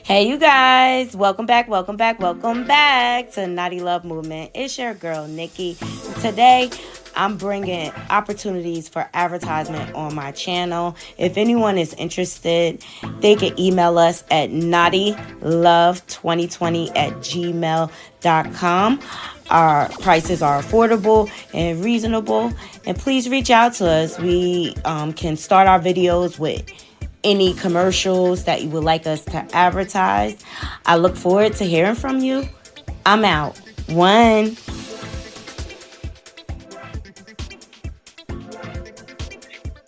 Hey, you guys, welcome back to Naughty Love Movement. It's your girl, Nikki. Today, I'm bringing opportunities for advertisement on my channel. If anyone is interested, they can email us at naughtylove2020@gmail.com. Our prices are affordable and reasonable, and please reach out to us. We can start our videos with any commercials that you would like us to advertise. I look forward to hearing from you. I'm out. One.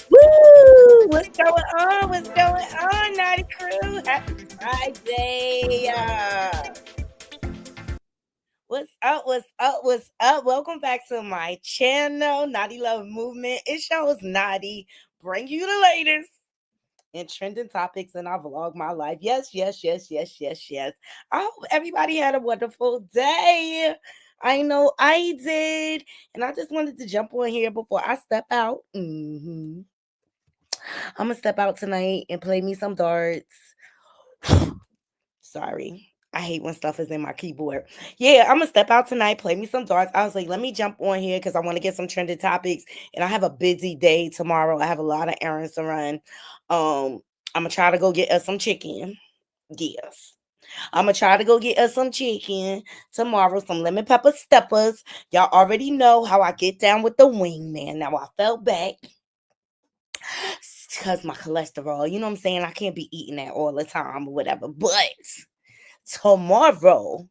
Woo! What's going on? What's going on, Naughty Crew? Happy Friday. What's up? What's up? What's up? Welcome back to my channel, Naughty Love Movement. It shows Naughty bring you the latest and trending topics, and I vlog my life. Yes, yes, yes, yes, yes, yes. I hope everybody had a wonderful day. I know I did. And I just wanted to jump on here before I step out. I'm going to step out tonight and play me some darts. Sorry. I hate when stuff is in my keyboard. Yeah, I'm gonna step out tonight, play me some darts. I was like, let me jump on here because I want to get some trending topics. And I have a busy day tomorrow. I have a lot of errands to run. I'm gonna try to go get us some chicken. Yes. I'm gonna try to go get us some chicken tomorrow, some lemon pepper steppers. Y'all already know how I get down with the wingman. Now I fell back because my cholesterol, you know what I'm saying? I can't be eating that all the time or whatever. But tomorrow,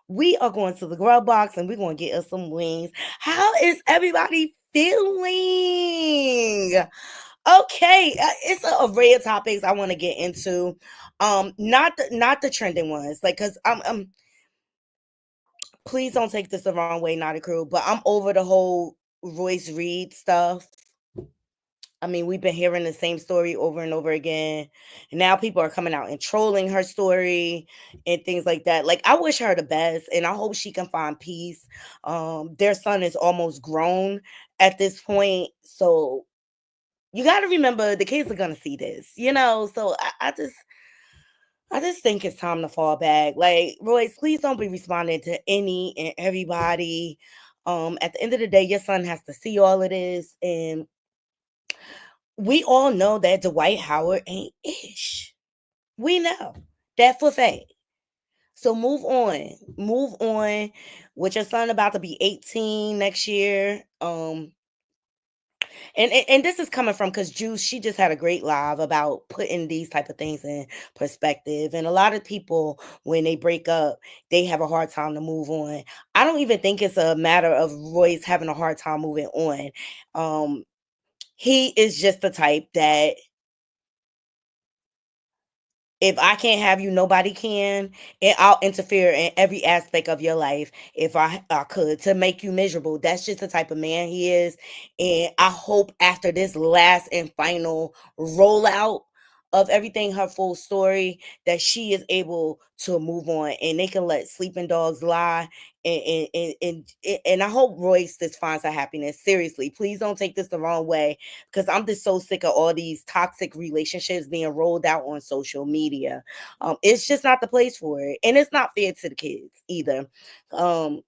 we are going to the grub box and we're going to get us some wings. How is everybody feeling? Okay, it's an array of topics I want to get into. Not the trending ones, like because I'm please don't take this the wrong way, Naughty Crew, but I'm over the whole Royce Reed stuff. I mean, we've been hearing the same story over and over again. And now people are coming out and trolling her story and things like that. Like, I wish her the best and I hope she can find peace. Their son is almost grown at this point. So you got to remember the kids are going to see this, you know? So I just think it's time to fall back. Like, Royce, please don't be responding to any and everybody. At the end of the day, your son has to see all of this. And we all know that Dwight Howard ain't ish. We know that for fact. So move on. Move on. With your son about to be 18 next year. And this is coming from because Juice, she just had a great live about putting these type of things in perspective. And a lot of people, when they break up, they have a hard time to move on. I don't even think it's a matter of Royce having a hard time moving on. He is just the type that if I can't have you, nobody can. And I'll interfere in every aspect of your life if I could to make you miserable. That's just the type of man he is. And I hope after this last and final rollout of everything, her full story, that she is able to move on and they can let sleeping dogs lie. And I hope Royce just finds her happiness. Seriously, please don't take this the wrong way because I'm just so sick of all these toxic relationships being rolled out on social media. It's just not the place for it, and it's not fair to the kids either. Um,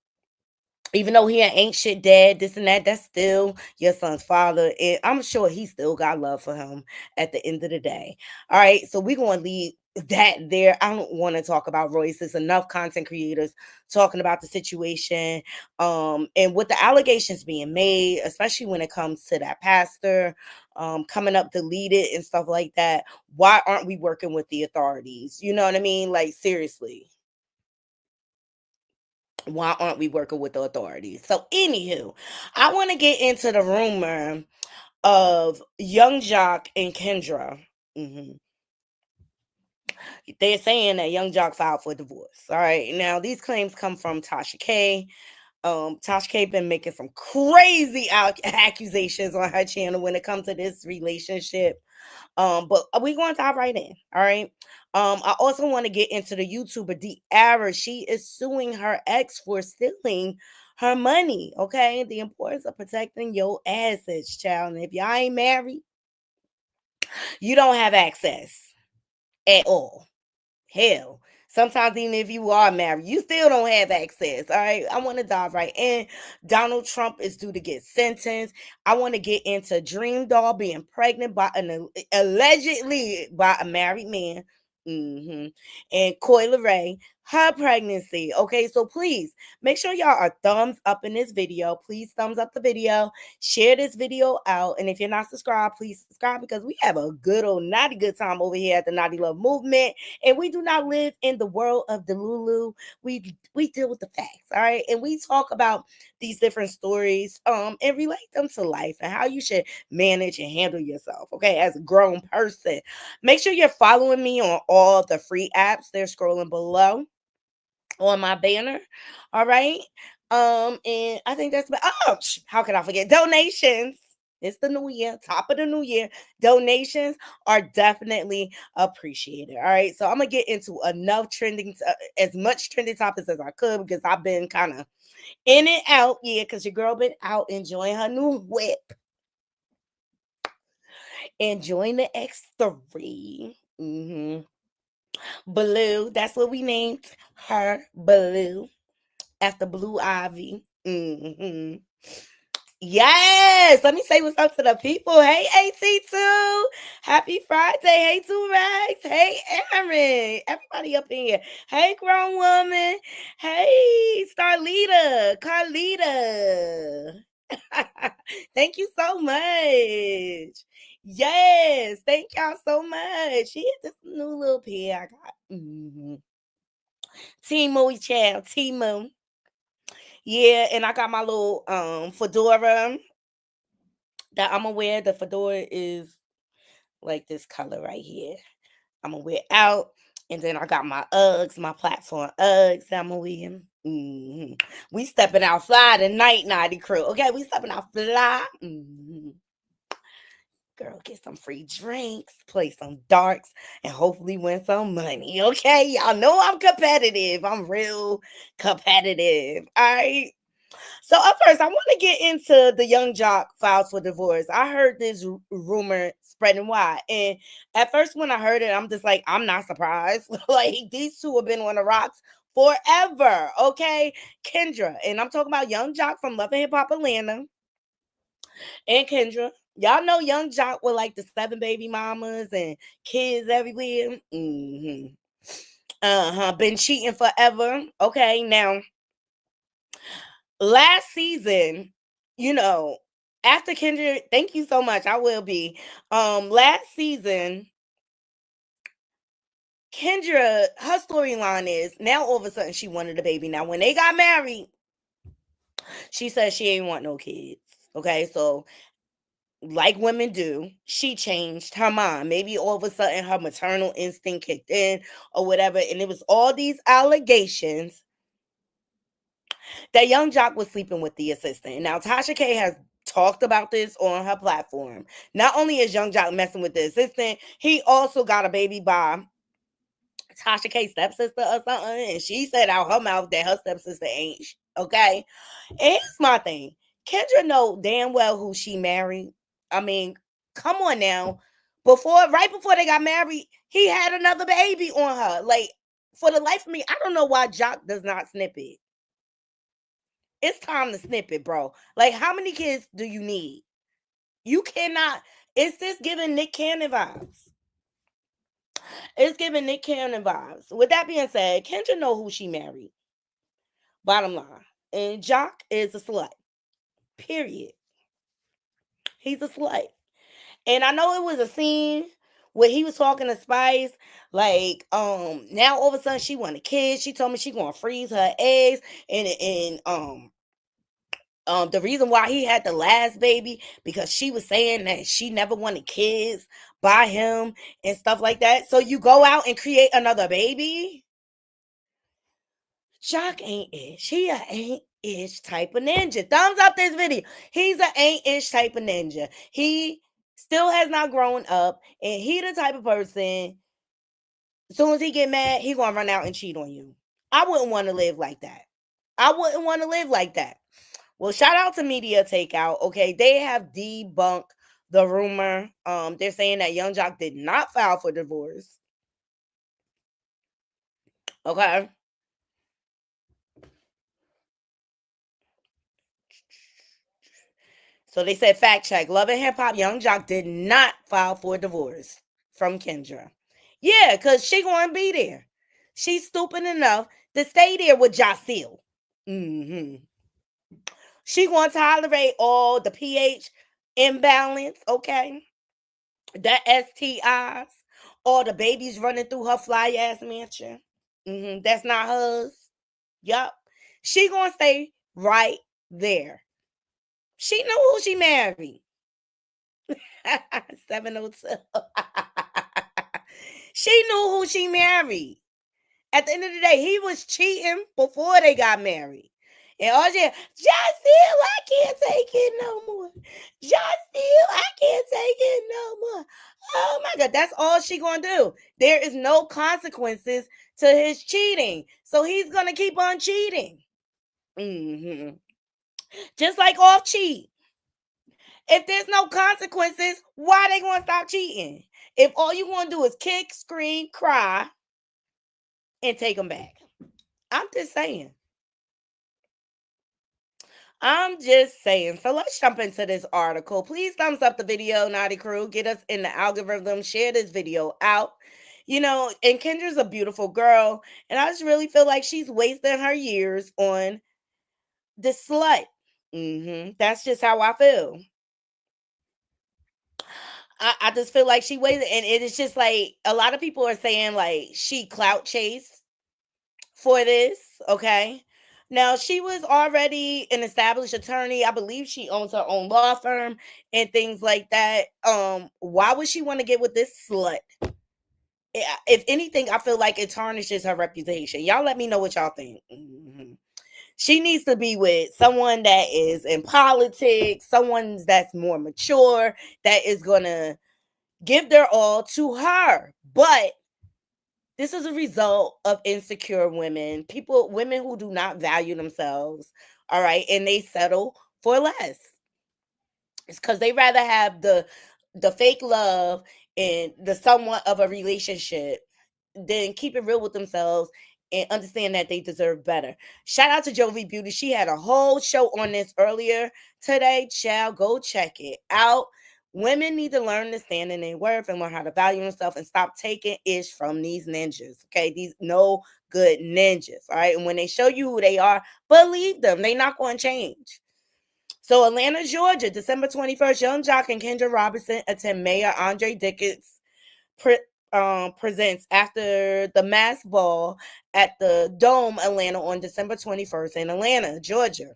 even though he ain't shit dad, this and that, that's still your son's father. And I'm sure he still got love for him at the end of the day. All right, so we're gonna leave that there. I don't want to talk about Royce. There's enough content creators talking about the situation. And with the allegations being made, especially when it comes to that pastor coming up deleted and stuff like that. Why aren't we working with the authorities? You know what I mean? Like, seriously, why aren't we working with the authorities? So, anywho, I want to get into the rumor of Young Jock and Kendra. hmm They're saying that Young Jock filed for divorce. All right, now these claims come from Tasha K. Tasha K been making some crazy accusations on her channel when it comes to this relationship. But we going to dive right in. All right. I also want to get into the YouTuber the eera. She is suing her ex for stealing her money. Okay, the importance of protecting your assets, child. And if y'all ain't married, you don't have access at all. Hell, Sometimes even if you are married, you still don't have access. All right. I want to dive right in. Donald Trump is due to get sentenced. I want to get into Dream Doll being pregnant by allegedly by a married man. And Coyle Ray, her pregnancy. Okay, so please make sure y'all are thumbs up in this video. Please thumbs up the video, share this video out, and if you're not subscribed, please subscribe because we have a good old naughty good time over here at the Naughty Love Movement, and we do not live in the world of the Lulu. We deal with the facts, all right, and we talk about these different stories, and relate them to life and how you should manage and handle yourself, okay, as a grown person. Make sure you're following me on all the free apps. They're scrolling below on my banner. All right. And I think that's how could I forget? Donations. It's the new year, top of the new year. Donations are definitely appreciated. All right. So I'm gonna get into enough as much trending topics as I could because I've been kind of in and out. Yeah, because your girl been out enjoying her new whip, enjoying the X3. Blue. That's what we named her, Blue, after Blue Ivy. Yes, let me say what's up to the people. Hey, AT2. Happy Friday. Hey, Two Rags. Hey, Aaron. Everybody up in here. Hey, grown woman. Hey, Starlita. Carlita. Thank you so much. Yes, thank y'all so much. Yeah, this new little pair I got. Timu, child, Timu. Yeah, and I got my little fedora that I'm gonna wear. The fedora is like this color right here. I'm gonna wear out. And then I got my Uggs, my platform Uggs that I'm gonna wear. We stepping out fly tonight, Naughty Crew. Okay, we stepping out fly. Girl, get some free drinks, play some darts, and hopefully win some money. Okay, y'all know I'm competitive. I'm real competitive. All right. So up first, I want to get into the young jock files for divorce. I heard this rumor spreading wide, and at first when I heard it, I'm just like, I'm not surprised. Like these two have been on the rocks forever. Okay, Kendra, and I'm talking about young jock from Love and Hip Hop Atlanta, and Kendra. Y'all know young jock with like the 7 baby mamas and kids everywhere. Been cheating forever. Okay, now last season, you know, after Kendra, thank you so much. I will be. Last season, Kendra, her storyline is now all of a sudden she wanted a baby. Now, when they got married, she said she ain't want no kids. Okay, so like women do, she changed her mind. Maybe all of a sudden her maternal instinct kicked in or whatever, and it was all these allegations that young jock was sleeping with the assistant. Now, Tasha K has talked about this on her platform. Not only is young jock messing with the assistant, he also got a baby by Tasha K's stepsister or something, and she said out her mouth that her stepsister ain't okay. And here's my thing: Kendra know damn well who she married. I mean, come on now. Right before they got married, he had another baby on her. Like, for the life of me, I don't know why Jock does not snip it. It's time to snip it, bro. Like, how many kids do you need? You cannot. It's this giving Nick Cannon vibes. It's giving Nick Cannon vibes. With that being said, Kendra know who she married. Bottom line. And Jock is a slut. Period. He's a slut. And I know it was a scene where he was talking to Spice, like, now all of a sudden she want a kid. She told me she gonna freeze her eggs and the reason why he had the last baby because she was saying that she never wanted kids by him and stuff like that. So you go out and create another baby. Jock ain't ish. He a ain't ish type of ninja. Thumbs up this video. He's a ain't ish type of ninja. He still has not grown up, and he the type of person. As soon as he get mad, he gonna run out and cheat on you. I wouldn't want to live like that. I wouldn't want to live like that. Well, shout out to Media Takeout. Okay, they have debunked the rumor. They're saying that Young Jock did not file for divorce. Okay. So they said fact check. Love and Hip Hop Young Jock did not file for divorce from Kendra. Yeah, because she gonna be there. She's stupid enough to stay there with Jaceel. Mm-hmm. She gonna tolerate all the pH imbalance, okay? The STIs, all the babies running through her fly ass mansion. That's not hers. Yup. She gonna stay right there. She knew who she married. 702. She knew who she married. At the end of the day, he was cheating before they got married. And all she, just still, I can't take it no more. Just still, I can't take it no more. Oh my God, that's all she gonna do. There is no consequences to his cheating. So he's gonna keep on cheating. hmm Just like off cheat. If there's no consequences, why they gonna stop cheating? If all you want to do is kick, scream, cry, and take them back. I'm just saying. I'm just saying. So let's jump into this article. Please thumbs up the video, Naughty Crew. Get us in the algorithm. Share this video out. You know, and Kendra's a beautiful girl. And I just really feel like she's wasting her years on this slut. That's just how I feel. I just feel like she waited, and it is just like a lot of people are saying like she clout chased for this. Okay, now she was already an established attorney. I believe she owns her own law firm and things like that. Why would she want to get with this slut? If anything, I feel like it tarnishes her reputation. Y'all let me know what y'all think. She needs to be with someone that is in politics, someone that's more mature, that is gonna give their all to her. But this is a result of insecure women, women who do not value themselves. All right. And they settle for less. It's because they rather have the fake love and the somewhat of a relationship than keep it real with themselves and understand that they deserve better. Shout out to Jovi Beauty. She had a whole show on this earlier today. Child, go check it out. Women need to learn to stand in their worth and learn how to value themselves and stop taking ish from these ninjas. Okay, these no good ninjas. All right, and when they show you who they are, believe them. They're not going to change. So, Atlanta, Georgia, December 21st, Young Jock and Kendra Robinson attend Mayor Andre Dickett's presents after the mass ball at the Dome, Atlanta on December 21st in Atlanta, Georgia.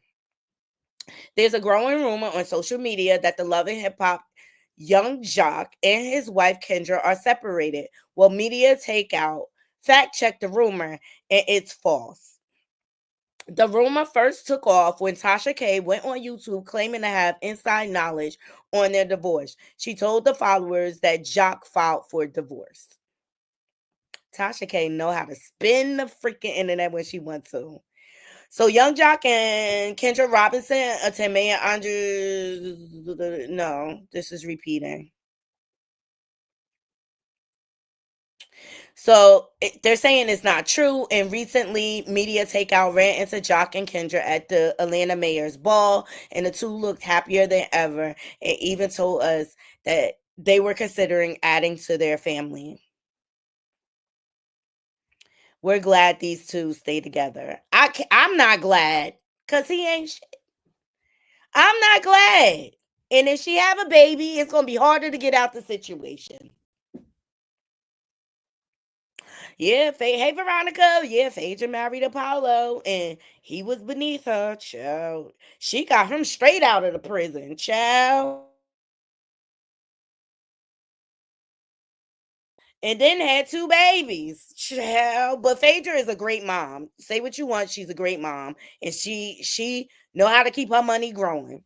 There's a growing rumor on social media that the Love and Hip Hop Young Jock and his wife Kendra are separated. Well, media takeout fact checked the rumor and it's false. The rumor first took off when Tasha K went on YouTube claiming to have inside knowledge on their divorce. She told the followers that Jock filed for divorce. Tasha K know how to spin the freaking internet when she wants to. So Young Jock and Kendra Robinson attend Mayor Andrews. No, this is repeating. So they're saying it's not true. And recently, media takeout ran into Jock and Kendra at the Atlanta mayor's ball, and the two looked happier than ever, and even told us that they were considering adding to their family. We're glad these two stay together. I'm not glad because he ain't. I'm not glad. And if she have a baby, it's gonna be harder to get out the situation. Yeah, hey Veronica. Yeah, Phaedra married Apollo, and he was beneath her. Child, she got him straight out of the prison. Child, and then had two babies. Child, but Phaedra is a great mom. Say what you want, she's a great mom, and she know how to keep her money growing.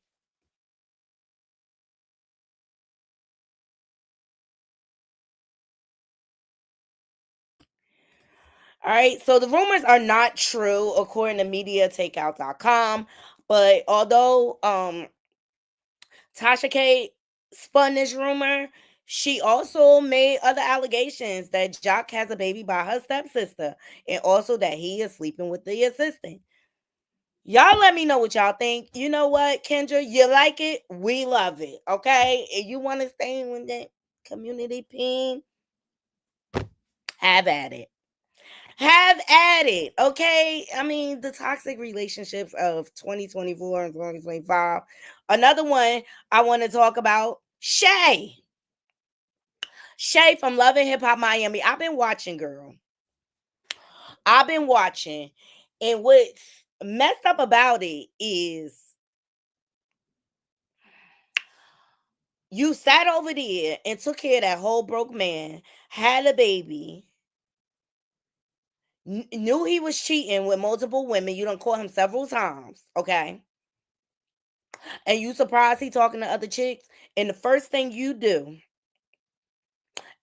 All right, so the rumors are not true according to mediatakeout.com, but although Tasha K spun this rumor, She also made other allegations that Jock has a baby by her stepsister and also that he is sleeping with the assistant. Y'all let me know what y'all think. You know what, Kendra? You like it? We love it. Okay? If you want to stay with that community pin, have at it. Have at it. Okay? I mean, the toxic relationships of 2024 and 2025. Another one I want to talk about, Shay. Shay from Love and Hip Hop Miami. I've been watching, girl. I've been watching. And what's messed up about it is you sat over there and took care of that whole broke man, had a baby, knew he was cheating with multiple women. You done caught him several times, okay? And you surprised he talking to other chicks. And the first thing you do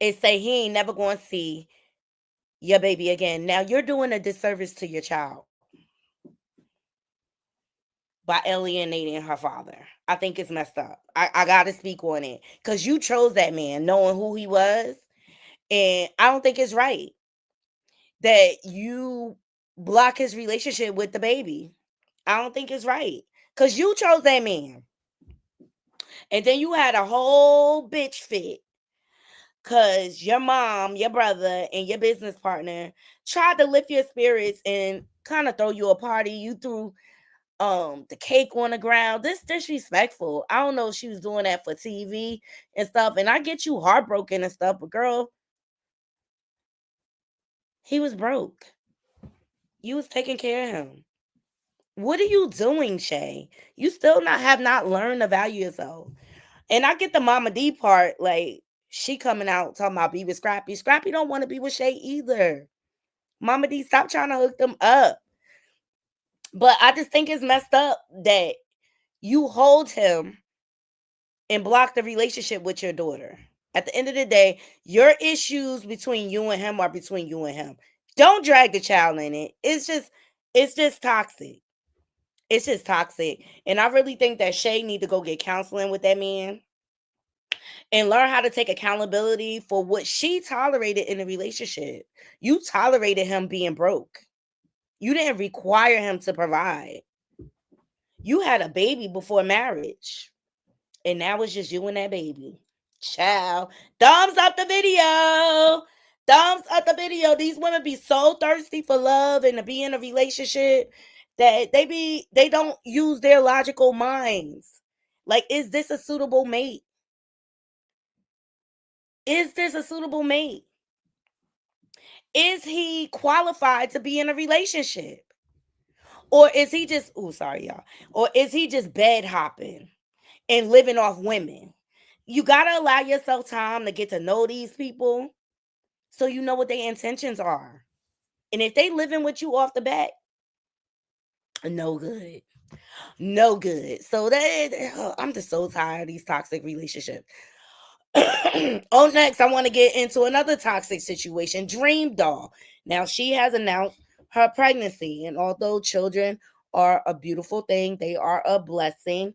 is say he ain't never going to see your baby again. Now you're doing a disservice to your child by alienating her father. I think it's messed up. I got to speak on it because you chose that man knowing who he was. And I don't think it's right that you block his relationship with the baby. I don't think it's right because you chose that man. And then you had a whole bitch fit because your mom, your brother, and your business partner tried to lift your spirits and kind of throw you a party. You threw the cake on the ground. This disrespectful. I don't know if she was doing that for TV and stuff. And I get you heartbroken and stuff, but girl, he was broke. You was taking care of him. What are you doing, Shay? You still not have not learned to value yourself. And I get the Mama D part, like she coming out talking about be with Scrappy. Scrappy don't want to be with Shay either. Mama D, stop trying to hook them up. But I just think it's messed up that you hold him and block the relationship with your daughter. At the end of the day, your issues between you and him are between you and him. Don't drag the child in it. It's just toxic. It's just toxic. And I really think that Shay need to go get counseling with that man and learn how to take accountability for what she tolerated in the relationship. You tolerated him being broke. You didn't require him to provide. You had a baby before marriage. And now it's just you and that baby. Ciao. Thumbs up the video. Thumbs up the video. These women be so thirsty for love and to be in a relationship that they don't use their logical minds. Like, is this a suitable mate? Is this a suitable mate? Is he qualified to be in a relationship? Or is he just, oh, sorry, y'all. Or is he just bed hopping and living off women? You got to allow yourself time to get to know these people so you know what their intentions are. And if they living with you off the bat, no good. No good. So I'm just so tired of these toxic relationships. Oh, next, I want to get into another toxic situation. Dream Doll. Now, she has announced her pregnancy, and although children are a beautiful thing, they are a blessing.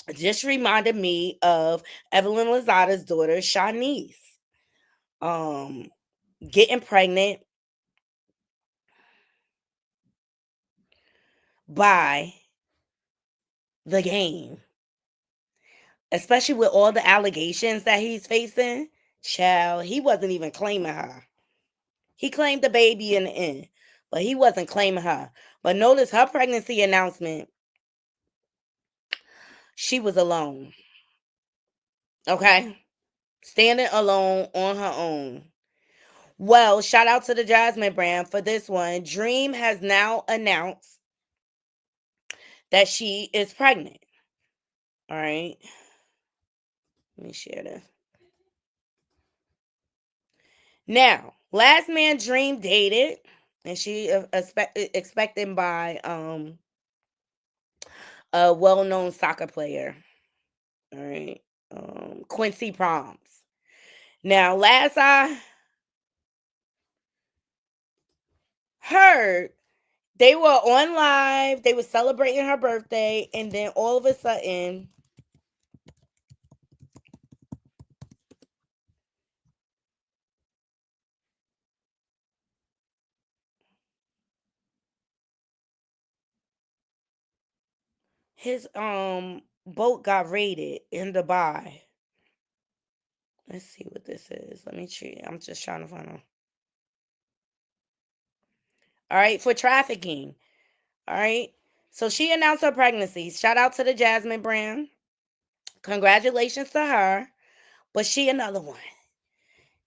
It just reminded me of Evelyn Lozada's daughter, Shanice, um, getting pregnant by the game, especially with all the allegations that he's facing. Child, he wasn't even claiming her. He claimed the baby in the end, but he wasn't claiming her. But notice her pregnancy announcement, she was alone. Okay? Standing alone on her own. Well, shout out to the Jasmine brand for this one. Dream has now announced that she is pregnant. All right. Let me share this. Now, last man Dream dated, and she expected by a well-known soccer player. All right. Quincy Proms. Now, last I heard, they were on live, they were celebrating her birthday, and then all of a sudden, His boat got raided in Dubai. Let's see what this is. Let me see. I'm just trying to find out. All right, for trafficking. All right. So she announced her pregnancy. Shout out to the Jasmine brand. Congratulations to her. But she another one.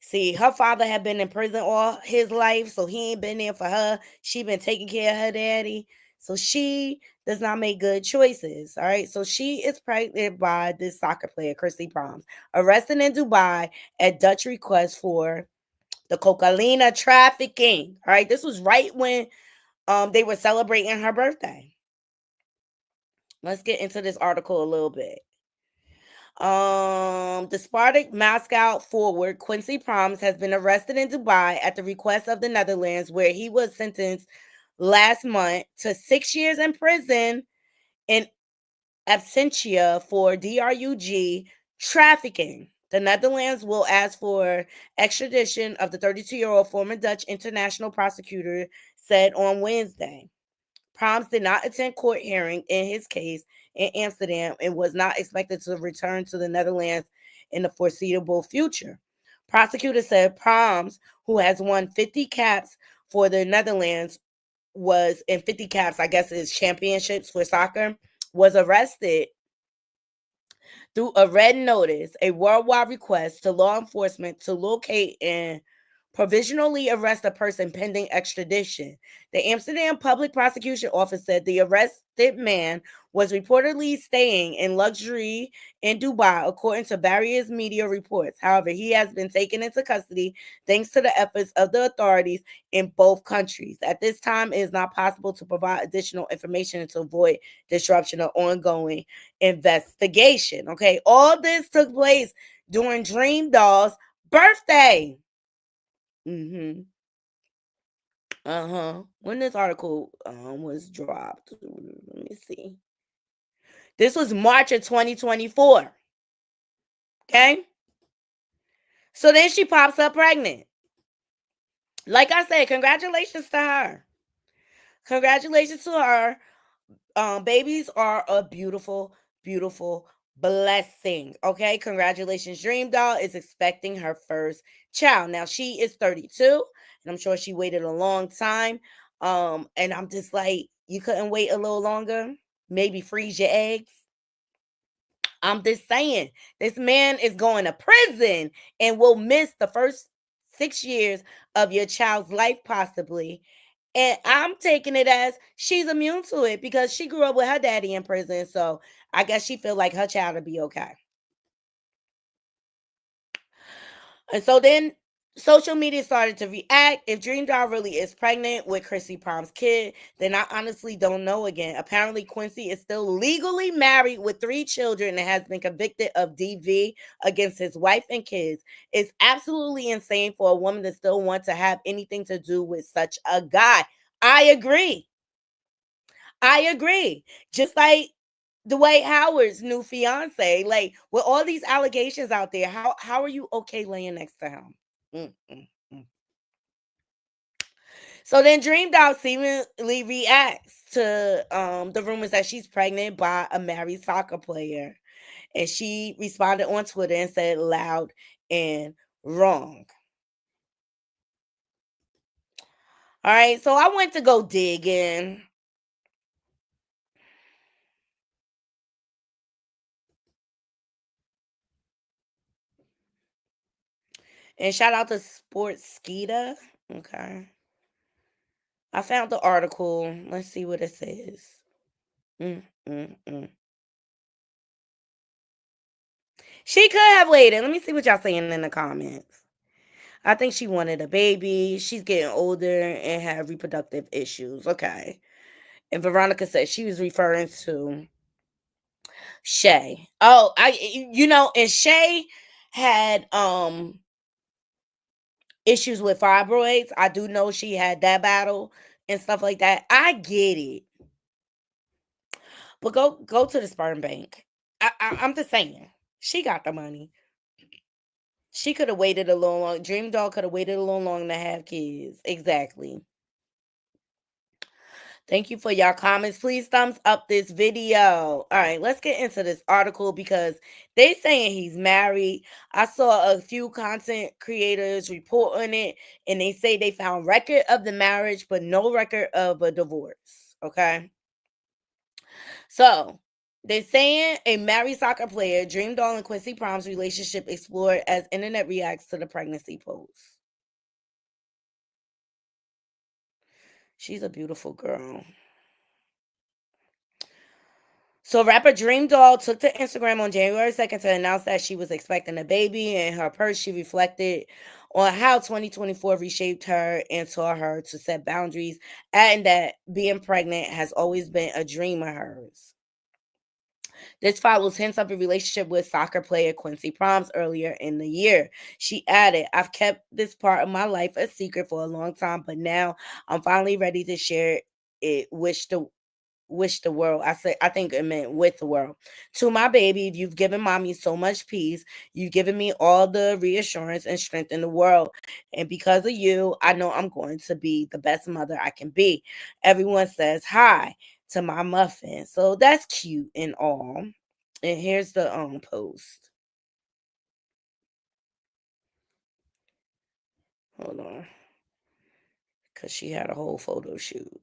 See, her father had been in prison all his life, so he ain't been there for her. She been taking care of her daddy. So she does not make good choices. All right. So she is pregnant by this soccer player, Christy Proms, arrested in Dubai at Dutch request for the cocaine trafficking. All right. This was right when they were celebrating her birthday. Let's get into this article a little bit. The Spartak Moscow forward Quincy Proms has been arrested in Dubai at the request of the Netherlands, where he was sentenced last month to 6 years in prison in absentia for drug trafficking. The Netherlands will ask for extradition of the 32-year-old former Dutch international prosecutor said on Wednesday. Proms did not attend court hearing in his case in Amsterdam and was not expected to return to the Netherlands in the foreseeable future. Prosecutors said Proms, who has won 50 caps for the Netherlands, was in 50 caps, I guess is championships for soccer, was arrested through a red notice, a worldwide request to law enforcement to locate and provisionally arrest a person pending extradition. The Amsterdam Public Prosecution Office said the arrested man was reportedly staying in luxury in Dubai, according to various media reports. However, he has been taken into custody thanks to the efforts of the authorities in both countries. At this time, it is not possible to provide additional information to avoid disruption of ongoing investigation. Okay, all this took place during Dream Doll's birthday. Mm-hmm. Uh-huh. When this article was dropped. Let me see. This was March of 2024. Okay? So then she pops up pregnant. Like I said, congratulations to her. Congratulations to her. Babies are a beautiful, beautiful blessing. Okay, congratulations. Dream Doll is expecting her first child. Now she is 32, and I'm sure she waited a long time. And I'm just like, you couldn't wait a little longer? Maybe freeze your eggs. I'm just saying, this man is going to prison and will miss the first 6 years of your child's life, possibly. And I'm taking it as she's immune to it because she grew up with her daddy in prison. So I guess she feel like her child will be okay. And so then social media started to react. If Dream Doll really is pregnant with Chrissy Prom's kid, then I honestly don't know again. Apparently, Quincy is still legally married with 3 children and has been convicted of DV against his wife and kids. It's absolutely insane for a woman to still want to have anything to do with such a guy. I agree. I agree. Just like Dwight Howard's new fiance, like with all these allegations out there, how are you okay laying next to him? Mm, mm, mm. So then Dream Doll seemingly reacts to the rumors that she's pregnant by a married soccer player. And she responded on Twitter and said loud and wrong. All right, so I went to go dig in. And shout out to Sports Skeeta. Okay. I found the article. Let's see what it says. Mm, mm, mm. She could have waited. Let me see what y'all saying in the comments. I think she wanted a baby. She's getting older and had reproductive issues. Okay. And Veronica said she was referring to Shay. Oh, and Shay had issues with fibroids. I do know she had that battle and stuff like that. I get it. But go to the sperm bank. I'm just saying. She got the money. She could have waited a little long. Dream Doll could have waited a little long to have kids. Exactly. Thank you for your comments. Please thumbs up this video. All right, let's get into this article because they saying he's married. I saw a few content creators report on it, and they say they found record of the marriage, but no record of a divorce. Okay, so they're saying a married soccer player, Dream Doll and Quincy Prom's relationship explored as internet reacts to the pregnancy post. She's a beautiful girl. So rapper Dream Doll took to Instagram on January 2nd to announce that she was expecting a baby. In her post, she reflected on how 2024 reshaped her and taught her to set boundaries, adding that being pregnant has always been a dream of hers. This follows hints of a relationship with soccer player Quincy Proms earlier in the year. She added, I've kept this part of my life a secret for a long time, but now I'm finally ready to share it. Wish the world. I think it meant with the world. To my baby, you've given mommy so much peace. You've given me all the reassurance and strength in the world. And because of you, I know I'm going to be the best mother I can be. Everyone says hi to my muffin. So that's cute and all. And here's the post. Hold on. Cause she had a whole photo shoot.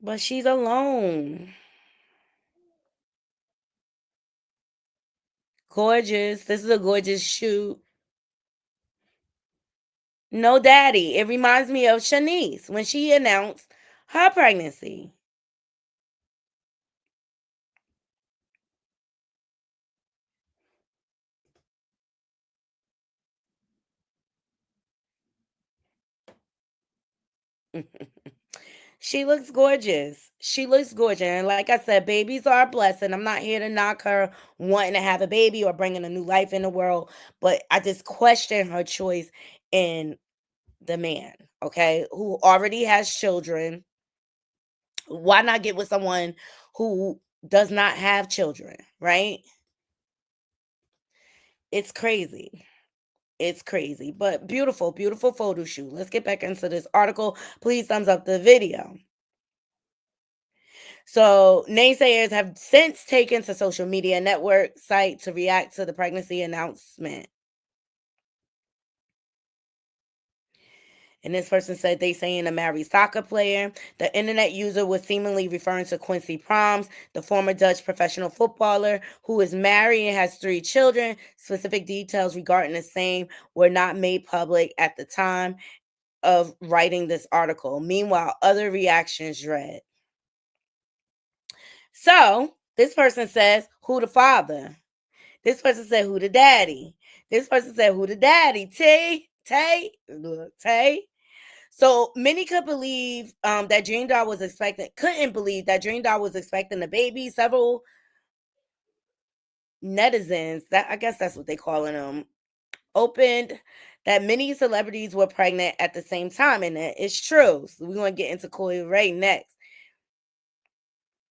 But she's alone. Gorgeous. This is a gorgeous shoot. No daddy. It reminds me of Shanice when she announced her pregnancy. She looks gorgeous. She looks gorgeous. And like I said, babies are a blessing. I'm not here to knock her wanting to have a baby or bringing a new life in the world, but I just question her choice in the man, okay, who already has children. Why not get with someone who does not have children, right? It's crazy. It's crazy, but beautiful, beautiful photo shoot. Let's get back into this article. Please thumbs up the video. So, naysayers have since taken to social media network site to react to the pregnancy announcement. And this person said they saying a married soccer player. The internet user was seemingly referring to Quincy Proms, the former Dutch professional footballer who is married and has 3 children. Specific details regarding the same were not made public at the time of writing this article. Meanwhile, other reactions read. So this person says, who the father? This person said, who the daddy? This person said, who the daddy? Tay, look, Tay. So many could believe that Dream Doll was expecting, couldn't believe that Dream Doll was expecting a baby. Several netizens, that I guess that's what they calling them, opened that many celebrities were pregnant at the same time, and that it's true. So we're gonna get into Coil Ray next.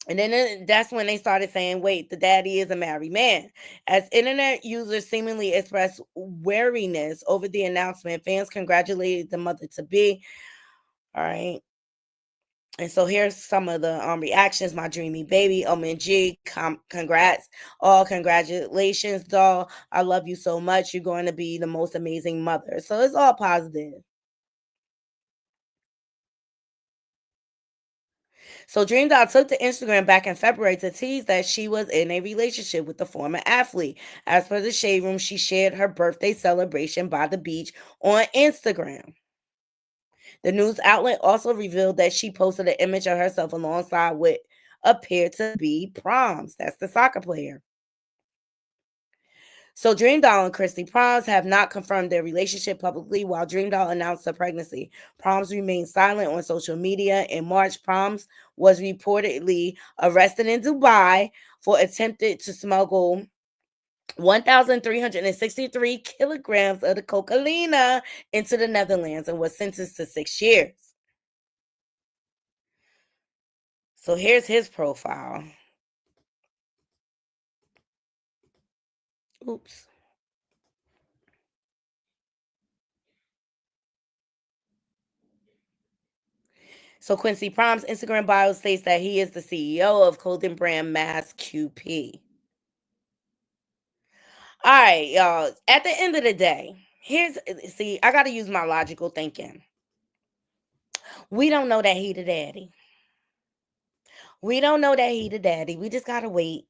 And then that's when they started saying, wait, the daddy is a married man. As internet users seemingly expressed wariness over the announcement, fans congratulated the mother to be. All right. And so here's some of the reactions. My dreamy baby, OMG, congrats. Oh, congratulations, doll. I love you so much. You're going to be the most amazing mother. So it's all positive. So Dream Doll took to Instagram back in February to tease that she was in a relationship with the former athlete. As per the Shade Room, she shared her birthday celebration by the beach on Instagram. The news outlet also revealed that she posted an image of herself alongside what appeared to be Proms. That's the soccer player. So Dream Doll and Christy Proms have not confirmed their relationship publicly while Dream Doll announced her pregnancy. Proms remained silent on social media. In March, Proms was reportedly arrested in Dubai for attempted to smuggle 1,363 kilograms of the cocaine into the Netherlands and was sentenced to 6 years. So here's his profile. Oops. So Quincy Prom's Instagram bio states that he is the CEO of clothing brand Mass QP. All right, y'all. At the end of the day, see, I got to use my logical thinking. We don't know that he the daddy. We don't know that he the daddy. We just gotta wait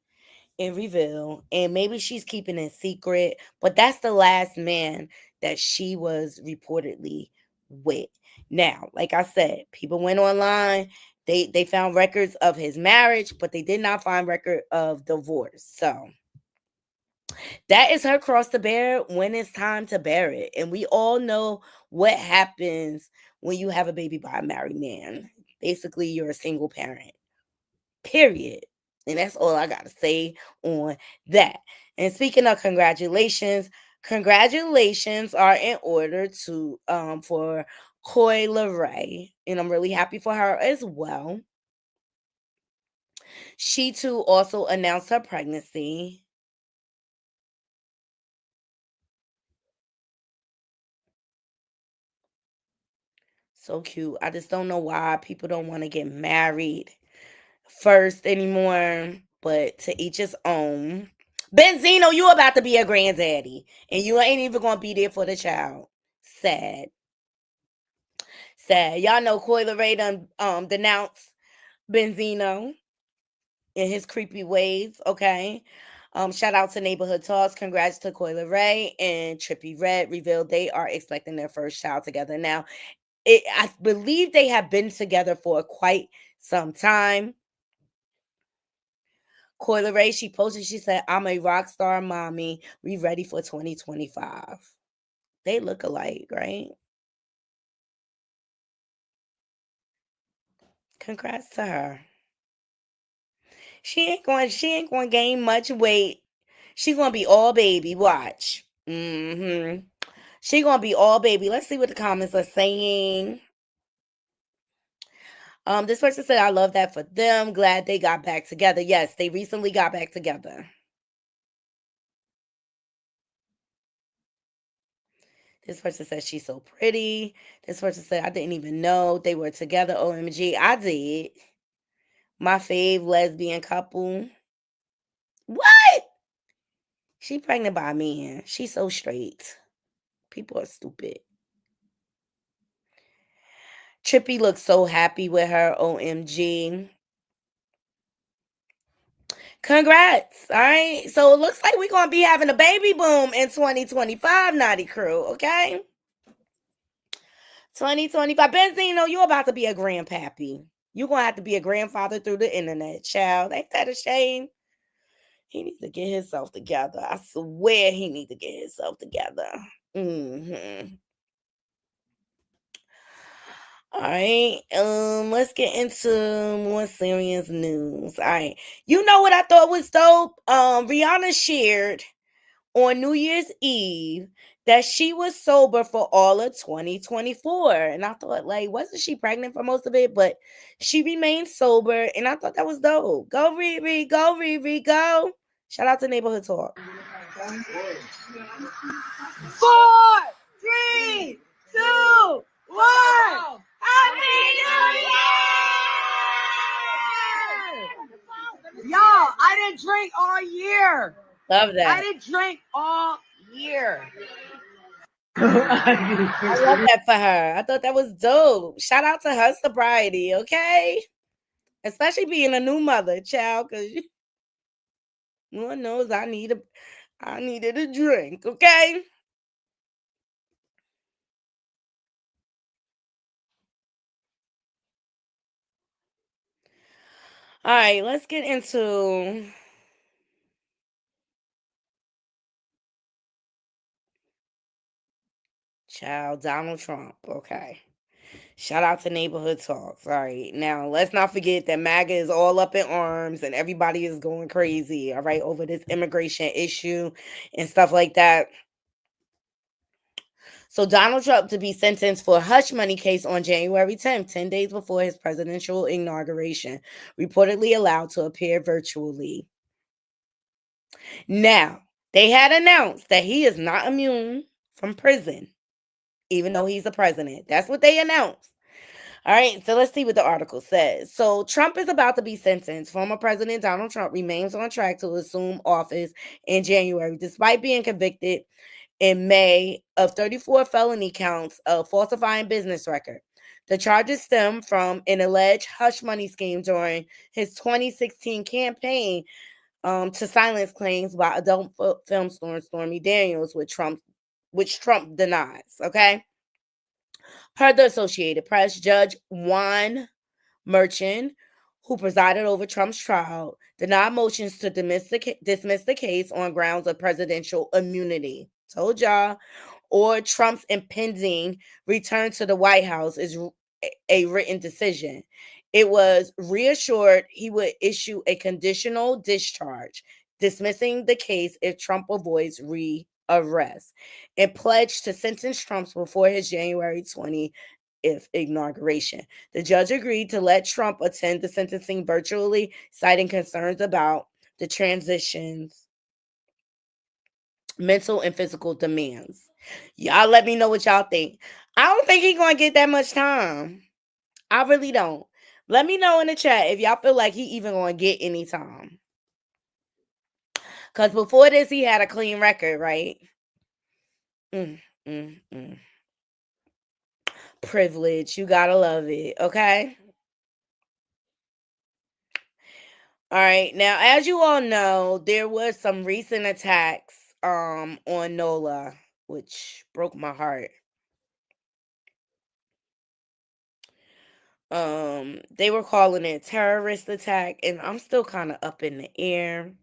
and reveal. And maybe she's keeping it secret, but that's the last man that she was reportedly with. Now, like I said, people went online. They found records of his marriage, but they did not find record of divorce. So that is her cross to bear when it's time to bear it. And we all know what happens when you have a baby by a married man. Basically, you're a single parent. Period. And that's all I got to say on that. And speaking of congratulations, congratulations are in order to for Coy Ray, and I'm really happy for her as well. She too also announced her pregnancy. So cute. I just don't know why people don't want to get married first anymore, but to each his own. Benzino, you about to be a granddaddy, and you ain't even gonna be there for the child. Sad, sad. Y'all know Coyle Ray done denounced Benzino in his creepy ways. Okay. Shout out to Neighborhood Talks. Congrats to Coyle Ray and Trippy Red. Revealed they are expecting their first child together. Now, I believe they have been together for quite some time. Coyle Ray, she posted, she said, I'm a rock star mommy. We ready for 2025. They look alike, right? Congrats to her. She ain't going to gain much weight. She going to be all baby. Watch. She going to be all baby. Let's see what the comments are saying. This person said, I love that for them. Glad they got back together. Yes, they recently got back together. This person said she's so pretty. This person said, I didn't even know they were together. OMG. I did. My fave lesbian couple. What? She pregnant by a man. She's so straight. People are stupid. Trippy looks so happy with her. OMG. Congrats. All right. So it looks like we're going to be having a baby boom in 2025, Naughty Crew. Okay. 2025. Benzino, you're about to be a grandpappy. You're going to have to be a grandfather through the internet, child. Ain't that a shame? He needs to get himself together. I swear he needs to get himself together. All right. Let's get into more serious news. All right. You know what I thought was dope? Rihanna shared on New Year's Eve that she was sober for all of 2024. And I thought, like, wasn't she pregnant for most of it? But she remained sober. And I thought that was dope. Go, Riri. Go, Riri. Go. Shout out to Neighborhood Talk. 4, 3, 2, 1. Happy New Year! Y'all, I didn't drink all year. Love that. I didn't drink all year. I love that for her. I thought that was dope. Shout out to her sobriety, okay? Especially being a new mother, child, because Lord knows I needed a drink, okay? All right, let's get into child Donald Trump, okay? Shout out to Neighborhood Talks. All right. Now, let's not forget that MAGA is all up in arms and everybody is going crazy, all right, over this immigration issue and stuff like that. So, Donald Trump to be sentenced for a hush money case on January 10th, 10 days before his presidential inauguration, reportedly allowed to appear virtually. Now, they had announced that he is not immune from prison, even though he's a president. That's what they announced. All right, so let's see what the article says. So, Trump is about to be sentenced. Former President Donald Trump remains on track to assume office in January, despite being convicted in May of 34 felony counts of falsifying business record. The charges stem from an alleged hush money scheme during his 2016 campaign to silence claims by adult film star Stormy Daniels, which Trump denies. Okay. Per the Associated Press, Judge Juan Merchan, who presided over Trump's trial, denied motions to dismiss the case on grounds of presidential immunity. Told y'all. Or Trump's impending return to the White House is a written decision. It was reassured he would issue a conditional discharge, dismissing the case if Trump avoids rearrest, and pledged to sentence Trump before his January 20th inauguration. The judge agreed to let Trump attend the sentencing virtually, citing concerns about the transition's mental and physical demands. Y'all let me know what y'all think. I don't think he's going to get that much time. I really don't. Let me know in the chat if y'all feel like he even going to get any time. Because before this, he had a clean record, right? Privilege. You got to love it, okay? All right. Now, as you all know, there was some recent attacks on NOLA, which broke my heart. They were calling it a terrorist attack, and I'm still kind of up in the air.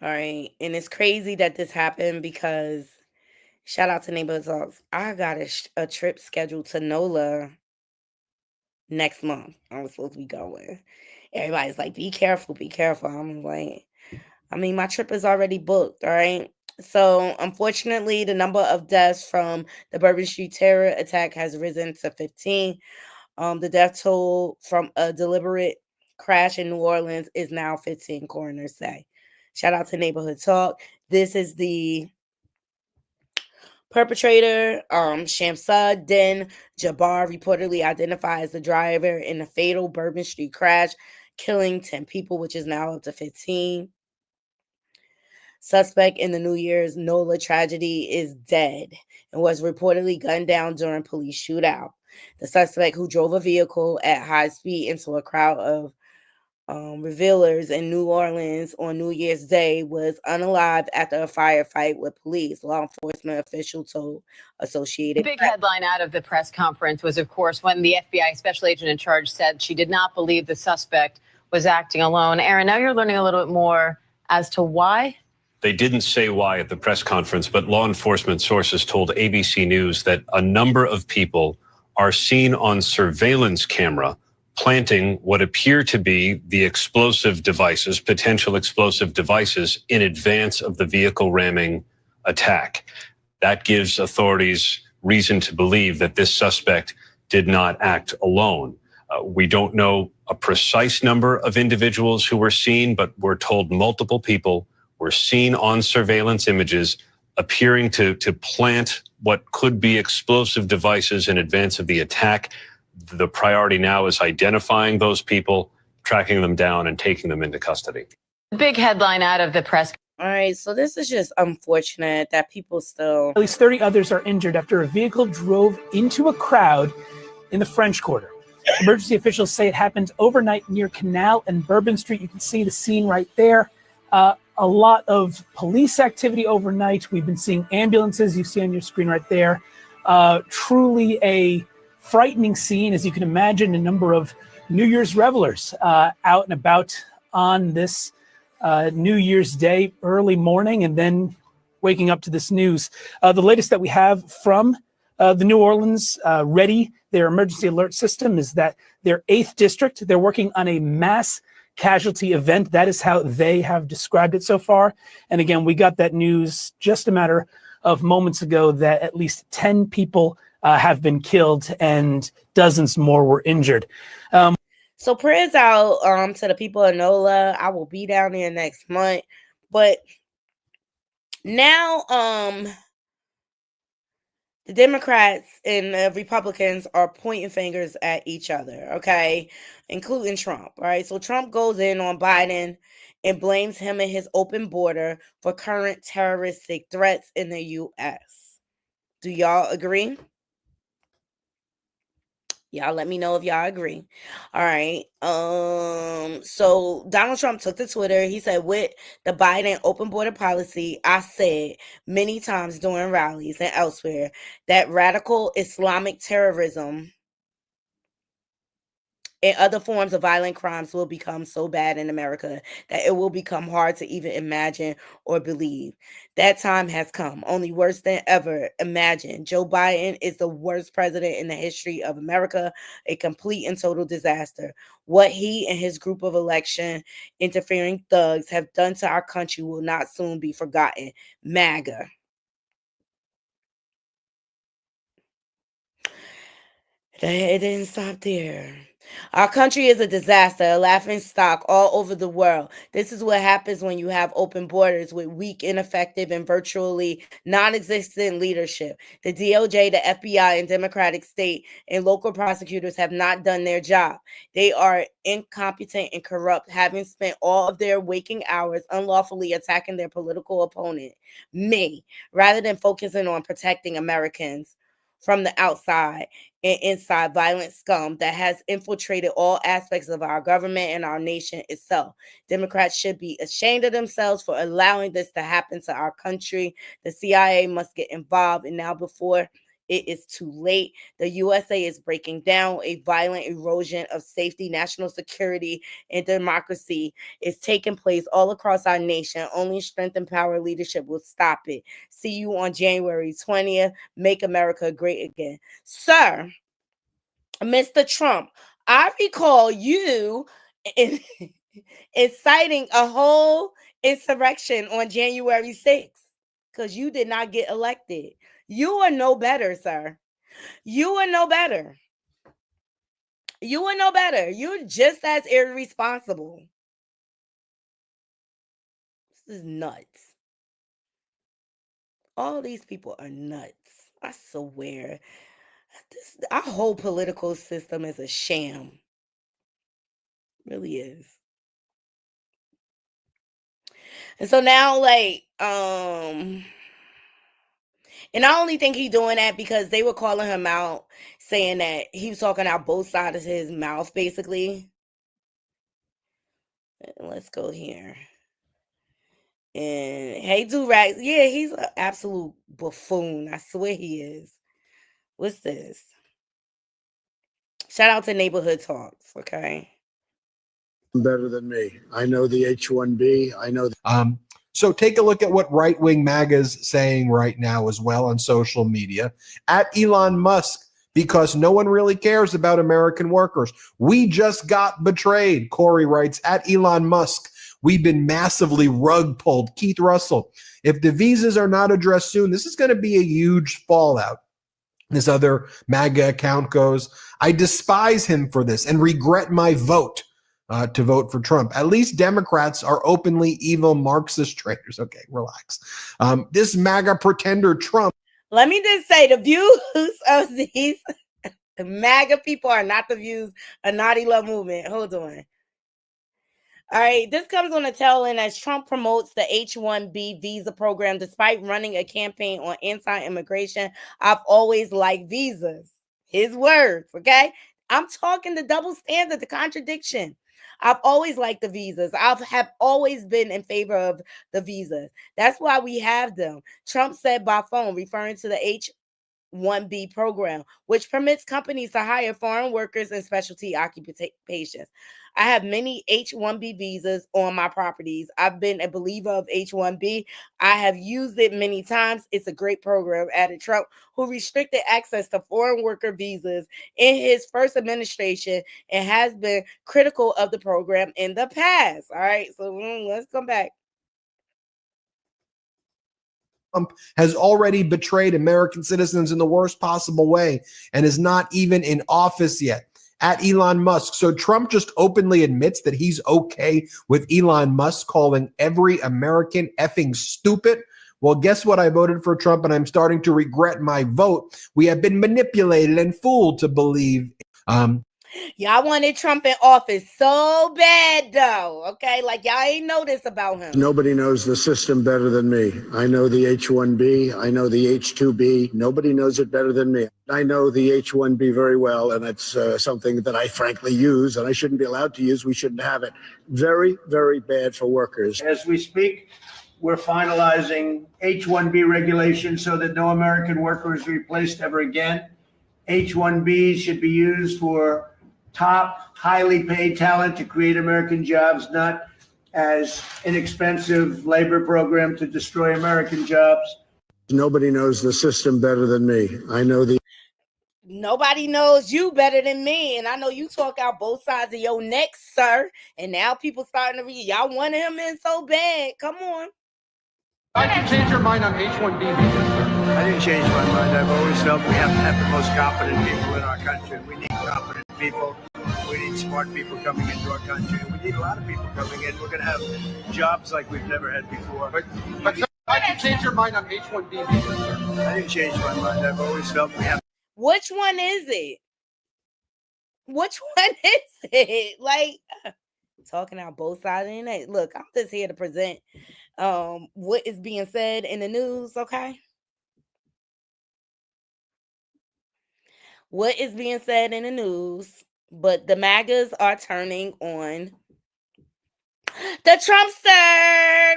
All right. And it's crazy that this happened because shout out to Neighborhood Talks. I got a trip scheduled to NOLA next month. I was supposed to be going. Everybody's like, be careful, be careful. I'm like, I mean, my trip is already booked. All right. So, unfortunately, the number of deaths from the Bourbon Street terror attack has risen to 15. The death toll from a deliberate crash in New Orleans is now 15, coroners say. Shout out to Neighborhood Talk. This is the perpetrator, Shamsuddin Jabbar, reportedly identified as the driver in the fatal Bourbon Street crash, killing 10 people, which is now up to 15. Suspect in the New Year's NOLA tragedy is dead and was reportedly gunned down during police shootout. The suspect, who drove a vehicle at high speed into a crowd of revealers in New Orleans on New Year's Day, was unalive after a firefight with police, law enforcement official told Associated The big Press. headline out of the press conference was, of course, when the FBI special agent in charge said she did not believe the suspect was acting alone. Aaron, now you're learning a little bit more as to why. They didn't say why at the press conference, but law enforcement sources told ABC News that a number of people are seen on surveillance camera planting what appear to be the explosive devices, potential explosive devices, in advance of the vehicle ramming attack. That gives authorities reason to believe that this suspect did not act alone. We don't know a precise number of individuals who were seen, but we're told multiple people were seen on surveillance images appearing to plant what could be explosive devices in advance of the attack. The priority now is identifying those people, tracking them down, and taking them into custody. The big headline out of the press. All right, so this is just unfortunate that people still... At least 30 others are injured after a vehicle drove into a crowd in the French Quarter. Emergency officials say it happened overnight near Canal and Bourbon Street. You can see the scene right there. A lot of police activity overnight. We've been seeing ambulances, you see on your screen right there. Truly a frightening scene, as you can imagine. A number of New Year's revelers out and about on this New Year's Day, early morning, and then waking up to this news. The latest that we have from the New Orleans Ready, their emergency alert system, is that their 8th district, they're working on a mass casualty event. That is how they have described it so far. And again, we got that news just a matter of moments ago that at least 10 people have been killed and dozens more were injured. So prayers out to the people of NOLA. I will be down there next month. But now the Democrats and the Republicans are pointing fingers at each other, okay? Including Trump, all right? So Trump goes in on Biden and blames him and his open border for current terroristic threats in the U.S. Do y'all agree? Y'all let me know if y'all agree. All right. So Donald Trump took to Twitter. He said, with the Biden open border policy, I said many times during rallies and elsewhere that radical Islamic terrorism and other forms of violent crimes will become so bad in America that it will become hard to even imagine or believe. That time has come, only worse than ever. Imagine Joe Biden is the worst president in the history of America, a complete and total disaster. What he and his group of election interfering thugs have done to our country will not soon be forgotten. MAGA. It didn't stop there. Our country is a disaster, a laughing stock all over the world. This is what happens when you have open borders with weak, ineffective, and virtually non existent leadership. The DOJ, the FBI, and Democratic state and local prosecutors have not done their job. They are incompetent and corrupt, having spent all of their waking hours unlawfully attacking their political opponent, me, rather than focusing on protecting Americans from the outside and inside violent scum that has infiltrated all aspects of our government and our nation itself. Democrats should be ashamed of themselves for allowing this to happen to our country. The CIA must get involved, and now before it is too late. The USA is breaking down. A violent erosion of safety, national security, and democracy is taking place all across our nation. Only strength and power leadership will stop it. See you on January 20th. Make America great again. Sir, Mr. Trump, I recall you in, inciting a whole insurrection on January 6th because you did not get elected. You are no better, sir. You are no better. You are no better. You're just as irresponsible. This is nuts. All these people are nuts. I swear. Our whole political system is a sham. It really is. And so now, and I only think he's doing that because they were calling him out, saying that he was talking out both sides of his mouth, basically. Let's go here. And hey, Durag, yeah, he's an absolute buffoon. I swear he is. What's this? Shout out to Neighborhood Talks, okay? Better than me. I know the H-1B. I know. So take a look at what right-wing MAGA's saying right now as well on social media. At Elon Musk, because no one really cares about American workers. We just got betrayed, Corey writes. At Elon Musk, we've been massively rug pulled. Keith Russell, if the visas are not addressed soon, this is going to be a huge fallout. This other MAGA account goes, I despise him for this and regret my vote. To vote for Trump. At least Democrats are openly evil Marxist traitors. Okay, relax. This MAGA pretender Trump. Let me just say the views of these MAGA people are not the views of Naughty Love Movement. Hold on. All right, this comes on the tail end as Trump promotes the H-1B visa program despite running a campaign on anti-immigration. I've always liked visas. His words, okay? I'm talking the double standard, the contradiction. I've always liked the visas. Have always been in favor of the visas. That's why we have them. Trump said by phone, referring to the H-1B program, which permits companies to hire foreign workers in specialty occupations. I have many H-1B visas on my properties. I've been a believer of H-1B. I have used it many times. It's a great program, added Trump, who restricted access to foreign worker visas in his first administration and has been critical of the program in the past. All right, so let's come back. Trump has already betrayed American citizens in the worst possible way and is not even in office yet. at Elon Musk. So Trump just openly admits that he's okay with Elon Musk calling every American effing stupid. Well, guess what? I voted for Trump and I'm starting to regret my vote. We have been manipulated and fooled to believe. Y'all wanted Trump in office so bad, though. Okay, like y'all ain't know this about him. Nobody knows the system better than me. I know the H-1B. I know the H-2B. Nobody knows it better than me. I know the H-1B very well, and it's something that I frankly use, and I shouldn't be allowed to use. We shouldn't have it. Very, very bad for workers. As we speak, we're finalizing H-1B regulations so that no American worker is replaced ever again. H-1Bs should be used for top, highly paid talent to create American jobs, not as inexpensive labor program to destroy American jobs. Nobody knows the system better than me. I know the Nobody knows you better than me, and I know you talk out both sides of your neck, sir. And now people starting to read. Y'all wanted him in so bad. Come on. Why did you change your mind on H-1B visas? I didn't change my mind. I've always felt we have to have the most competent people in our country. We need competent people. We need smart people coming into our country. We need a lot of people coming in. We're going to have jobs like we've never had before. But why did you change your mind on H-1B visas? I didn't change my mind. I've always felt we have. Which one is it? Which one is it? Like, talking out both sides of the neck. Look, I'm just here to present what is being said in the news, okay? What is being said in the news, but the MAGAs are turning on the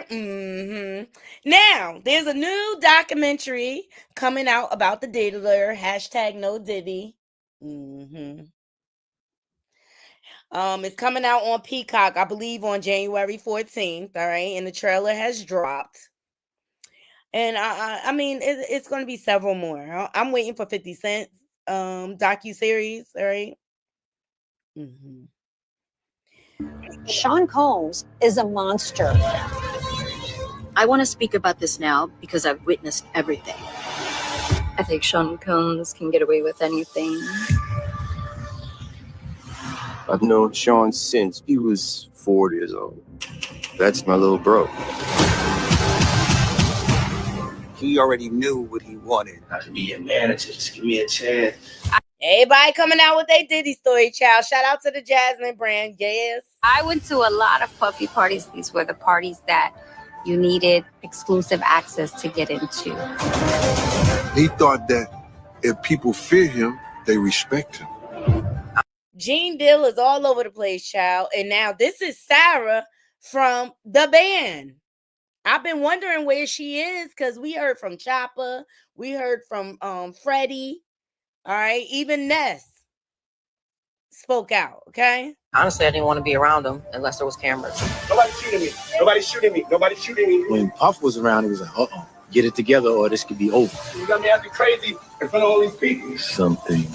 Trumpster. Now, there's a new documentary coming out about the diddler, #NoDiddy. It's coming out on Peacock, I believe, on January 14th, all right? And the trailer has dropped. And I mean, it's going to be several more. I'm waiting for 50 Cent docuseries, all right? Sean Combs is a monster. I want to speak about this now because I've witnessed everything. I think Sean Combs can get away with anything. I've known Sean since he was 4 years old. That's my little bro. He already knew what he wanted. I can be your manager. Just give me a chance. Everybody coming out with their Diddy story, child. Shout out to the Jasmine brand. Yes. I went to a lot of puffy parties. These were the parties that you needed exclusive access to get into. He thought that if people fear him, they respect him. Gene Dill is all over the place, child. And now this is Sarah from the band. I've been wondering where she is because we heard from Chopper. We heard from Freddie. All right. Even Ness spoke out. Okay. Honestly, I didn't want to be around him unless there was cameras. Nobody's shooting me. Nobody's shooting me. Nobody's shooting me. When Puff was around, he was like, uh-oh, get it together or this could be over. You got me acting crazy in front of all these people. Something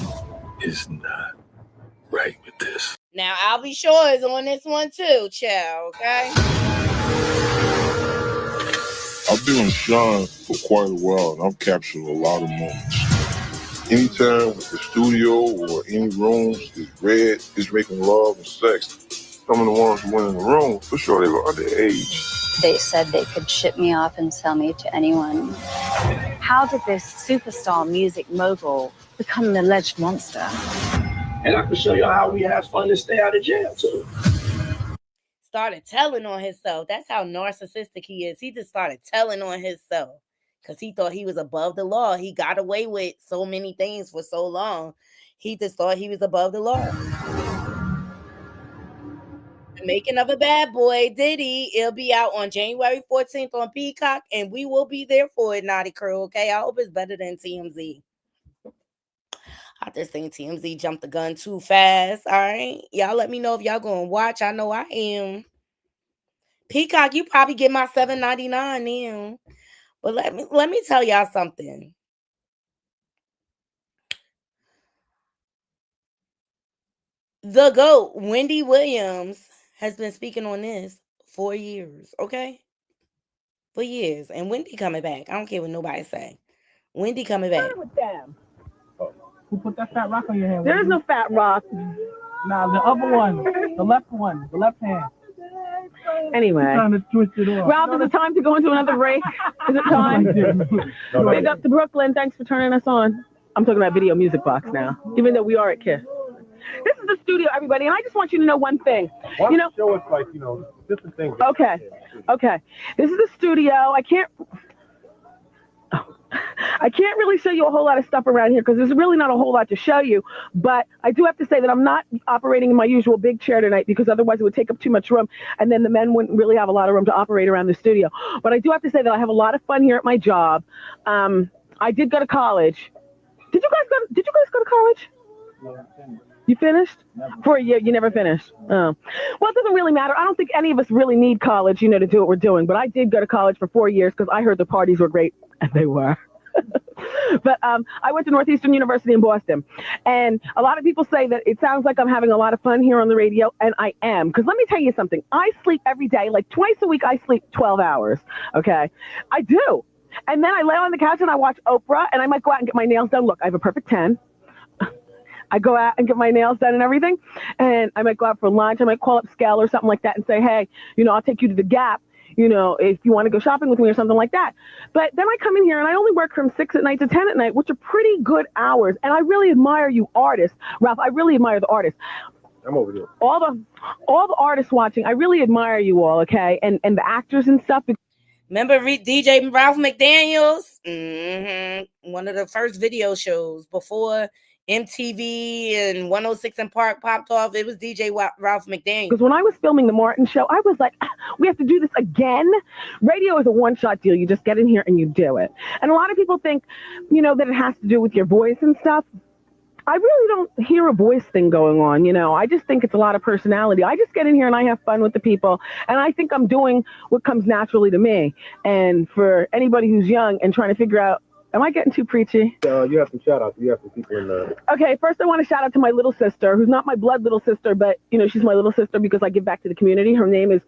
is not right with this. Now, I'll be sure is on this one too, child. Okay. I've been with Sean for quite a while, and I've captured a lot of moments. Anytime the studio or any rooms is red, it's making love and sex. Some of the ones who went in the room, for sure they were underage. They said they could ship me off and sell me to anyone. How did this superstar music mogul become an alleged monster? And I can show you how we have fun to stay out of jail too. Started telling on himself. That's how narcissistic he is. He just started telling on himself because he thought he was above the law. He got away with so many things for so long. He just thought he was above the law. The Making of a Bad Boy, Diddy. It'll be out on January 14th on Peacock, and we will be there for it, Naughty Crew. Okay, I hope it's better than TMZ. I just think TMZ jumped the gun too fast. All right. Y'all let me know if y'all gonna watch. I know I am. Peacock, you probably get my $7.99 now. But let me tell y'all something. The GOAT, Wendy Williams, has been speaking on this for years. Okay? For years. And Wendy coming back. I don't care what nobody say. Wendy coming back. With them. Who put that fat rock on your head? There is no fat rock. Nah, the other one, the left one, the left hand. Anyway, Trying to twist it off. Ralph, is it time to go into another break? Is it time? Big up to Brooklyn. Thanks for turning us on. I'm talking about Video Music Box now, even though we are at KISS. This is the studio, everybody, and I just want you to know one thing. Why don't you show us, like, different things? Okay. This is the studio. I can't really show you a whole lot of stuff around here because there's really not a whole lot to show you. But I do have to say that I'm not operating in my usual big chair tonight because otherwise it would take up too much room, and then the men wouldn't really have a lot of room to operate around the studio. But I do have to say that I have a lot of fun here at my job. I did go to college. Did you guys go to college? You finished? For a year, you never finished. Oh. Well, it doesn't really matter. I don't think any of us really need college, to do what we're doing. But I did go to college for 4 years because I heard the parties were great, and they were. But I went to Northeastern University in Boston. And a lot of people say that it sounds like I'm having a lot of fun here on the radio, and I am. Because let me tell you something. I sleep every day. Like twice a week, I sleep 12 hours. Okay? I do. And then I lay on the couch and I watch Oprah, and I might go out and get my nails done. Look, I have a perfect 10. I go out and get my nails done and everything. And I might go out for lunch. I might call up Scale or something like that and say, hey, I'll take you to the Gap, if you want to go shopping with me or something like that. But then I come in here and I only work from 6 at night to 10 at night, which are pretty good hours. And I really admire you artists. Ralph, I really admire the artists. I'm over here. All the artists watching, I really admire you all, okay? And the actors and stuff. Remember DJ Ralph McDaniels? One of the first video shows before MTV and 106 and Park popped off. It was DJ Ralph McDaniels. Because when I was filming the Martin show, I was like, we have to do this again. Radio is a one-shot deal. You just get in here and you do it. And a lot of people think, that it has to do with your voice and stuff. I really don't hear a voice thing going on, I just think it's a lot of personality. I just get in here and I have fun with the people, and I think I'm doing what comes naturally to me. And for anybody who's young and trying to figure out, am I getting too preachy? You have some shout-outs. You have some people in the... Okay, first I want to shout out to my little sister, who's not my blood little sister, but, she's my little sister because I give back to the community. Her name is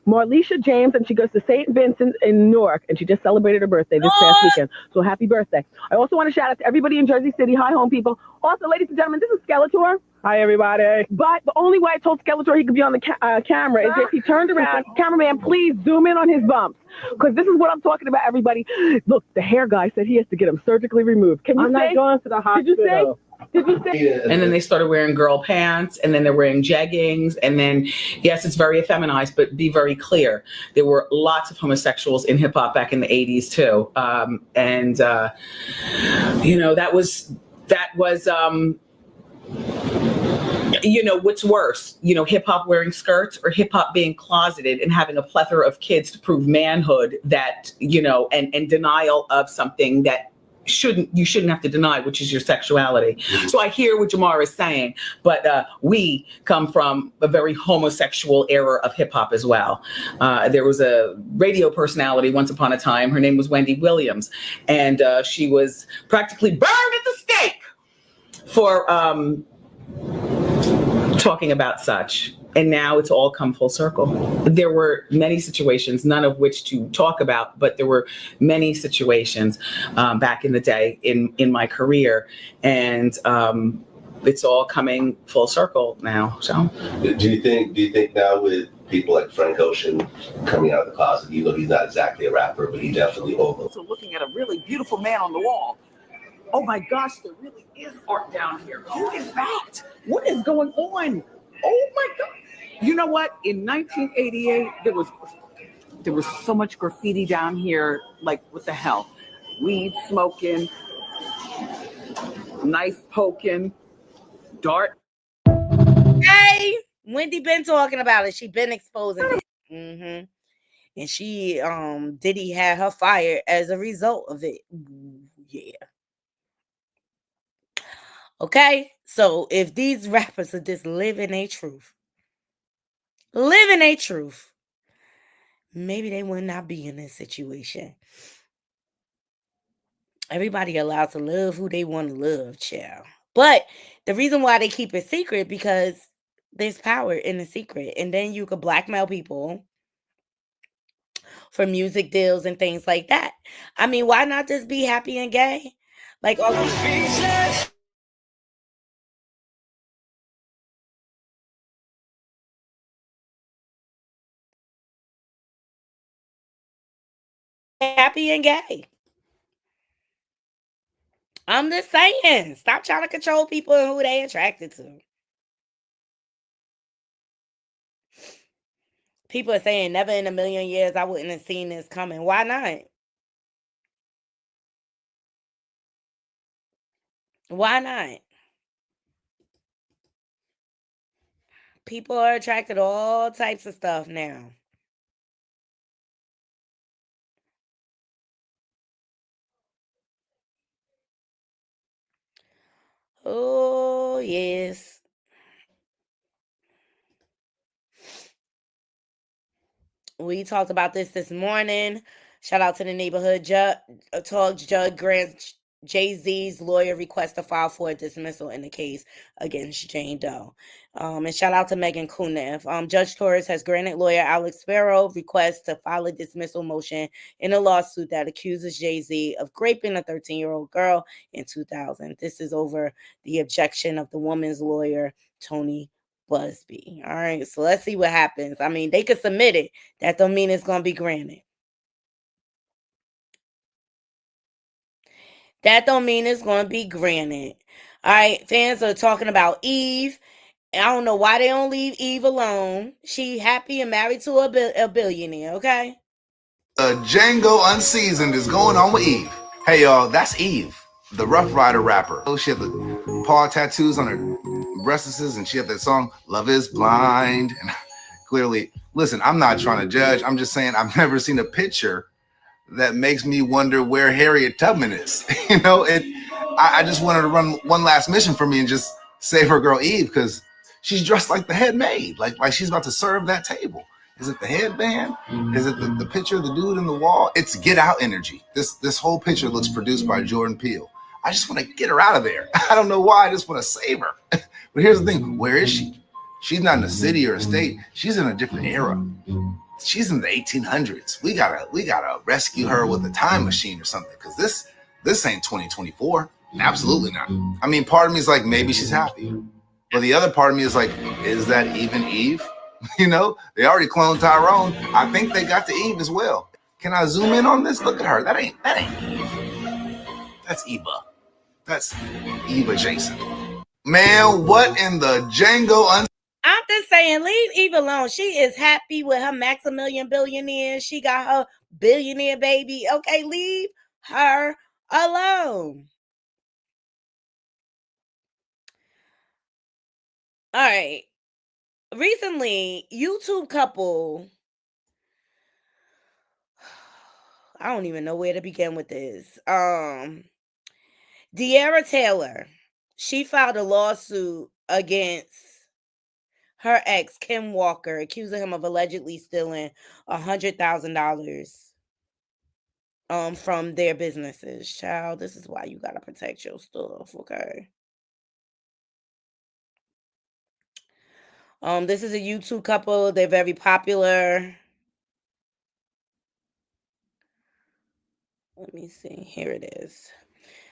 Marlisha James, and she goes to St. Vincent in Newark, and she just celebrated her birthday this past weekend. So happy birthday. I also want to shout out to everybody in Jersey City. Hi, home people. Also, ladies and gentlemen, this is Skeletor. Hi, everybody. But the only way I told Skeletor he could be on the camera is if he turned around. Cameraman, please zoom in on his bumps, because this is what I'm talking about, everybody. Look, the hair guy said he has to get them surgically removed. Can you say? I'm not going to the hospital. Did you say? Did you say? And then they started wearing girl pants, and then they're wearing jeggings, and then, yes, it's very effeminized, but be very clear. There were lots of homosexuals in hip hop back in the 80s too. That was what's worse, hip hop wearing skirts or hip hop being closeted and having a plethora of kids to prove manhood that, and denial of something that you shouldn't have to deny, which is your sexuality. So I hear what Jamar is saying, but we come from a very homosexual era of hip hop as well. There was a radio personality once upon a time. Her name was Wendy Williams, and she was practically burned at the stake for talking about such. And now it's all come full circle. There were many situations, none of which to talk about, but there were many situations back in the day in my career. And it's all coming full circle now. So do you think now with people like Frank Ocean coming out of the closet, he's not exactly a rapper, but he definitely over. So looking at a really beautiful man on the wall. Oh my gosh, there really is art down here. Who is that? What is going on? Oh my God. You know what? In 1988, there was so much graffiti down here. Like, what the hell? Weed smoking, knife poking, dart. Hey, Wendy been talking about it. She been exposing it. And she, Diddy had her fired as a result of it. Yeah. Okay, so if these rappers are just living their truth, maybe they would not be in this situation. Everybody allowed to love who they want to love, child. But the reason why they keep it secret, because there's power in the secret. And then you could blackmail people for music deals and things like that. I mean, why not just be happy and gay? Like all these happy and gay. I'm just saying, stop trying to control people and who they attracted to. People are saying never in a million years I wouldn't have seen this coming. Why not? Why not? People are attracted to all types of stuff now. Oh, yes. We talked about this morning. Shout out to the neighborhood talk. Judge grants Jay-Z's lawyer request to file for a dismissal in the case against Jane Doe. And shout out to Megan Kunev. Judge Torres has granted lawyer Alex Sparrow request to file a dismissal motion in a lawsuit that accuses Jay-Z of raping a 13-year-old girl in 2000. This is over the objection of the woman's lawyer, Tony Busby. All right, so let's see what happens. I mean, they could submit it. That don't mean it's gonna be granted. That don't mean it's gonna be granted. All right, fans are talking about Eve. I don't know why they don't leave Eve alone. She happy and married to a billionaire. Okay. Django Unseasoned is going on with Eve. Hey y'all, that's Eve, the Rough Rider rapper. She had the paw tattoos on her breasts, and she had that song "Love Is Blind." And clearly, listen, I'm not trying to judge. I'm just saying I've never seen a picture that makes me wonder where Harriet Tubman is. I just wanted to run one last mission for me and just save her girl Eve, because she's dressed like the head maid, like she's about to serve that table. Is it the headband? Is it the picture of the dude in the wall? It's Get Out energy. This whole picture looks produced by Jordan Peele. I just want to get her out of there. I don't know why. I just want to save her. But here's the thing. Where is she? She's not in a city or a state. She's in a different era. She's in the 1800s. We gotta rescue her with a time machine or something, because this ain't 2024. Absolutely not. I mean, part of me is like, maybe she's happy, but the other part of me is like, is that even Eve? They already cloned Tyrone. I think they got to Eve as well. Can I zoom in on this? Look at her. That ain't Eve. That's Eva. That's Eva Jason. Man, what in the Django? I'm just saying, leave Eve alone. She is happy with her Maximilian billionaire. She got her billionaire baby. Okay, leave her alone. All right. Recently, YouTube couple, I don't even know where to begin with this. De'Ara Taylor, she filed a lawsuit against her ex, Kim Walker, accusing him of allegedly stealing $100,000 from their businesses. Child, this is why you gotta protect your stuff, okay? This is a YouTube couple. They're very popular. Let me see. Here it is.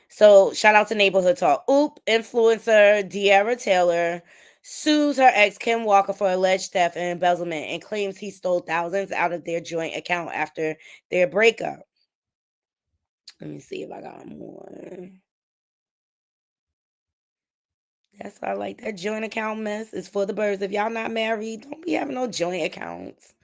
So shout out to Neighborhood Talk. Influencer De'Ara Taylor sues her ex Kim Walker for alleged theft and embezzlement and claims he stole thousands out of their joint account after their breakup. Let me see if I got more. That's why I like that joint account mess. It's for the birds. If y'all not married, don't be having no joint accounts.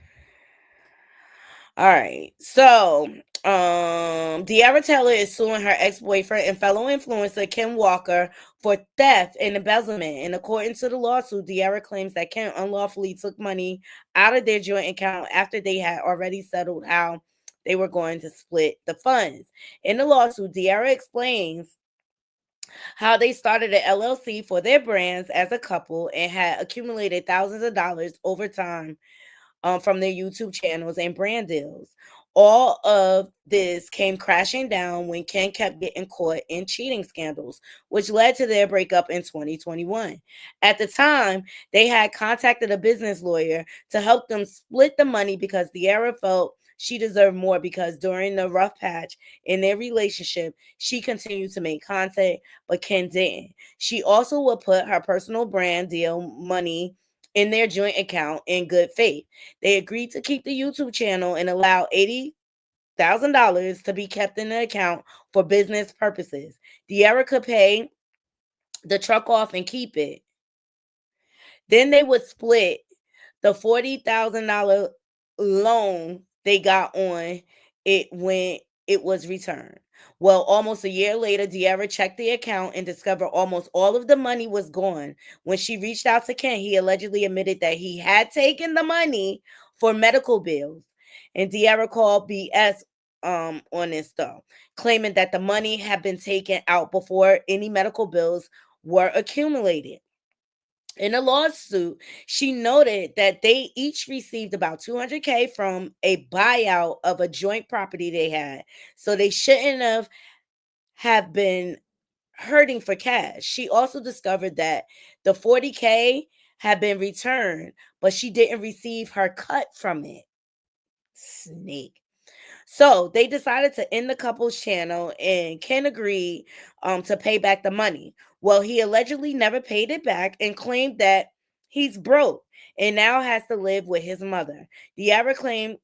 All right. So, De'Ara Taylor is suing her ex-boyfriend and fellow influencer Kim Walker for theft and embezzlement. And according to the lawsuit, De'Ara claims that Kim unlawfully took money out of their joint account after they had already settled how they were going to split the funds. In the lawsuit, De'Ara explains how they started an LLC for their brands as a couple and had accumulated thousands of dollars over time from their YouTube channels and brand deals. All of this came crashing down when Ken kept getting caught in cheating scandals, which led to their breakup in 2021. At the time, they had contacted a business lawyer to help them split the money because De'Ara felt she deserved more because during the rough patch in their relationship, she continued to make content, but Ken didn't. She also would put her personal brand deal money in their joint account in good faith. They agreed to keep the YouTube channel and allow $40,000 to be kept in the account for business purposes. De'Ara could pay the truck off and keep it. Then they would split the $40,000 loan they got on it when it was returned. Well, almost a year later, De'Ara checked the account and discovered almost all of the money was gone. When she reached out to Ken, he allegedly admitted that he had taken the money for medical bills. And De'Ara called BS on this though, claiming that the money had been taken out before any medical bills were accumulated. In a lawsuit, she noted that they each received about $200K from a buyout of a joint property they had. So they shouldn't have been hurting for cash. She also discovered that the $40K had been returned, but she didn't receive her cut from it. Snake. So they decided to end the couple's channel, and Ken agreed to pay back the money. Well, he allegedly never paid it back and claimed that he's broke and now has to live with his mother. De'Ara claimed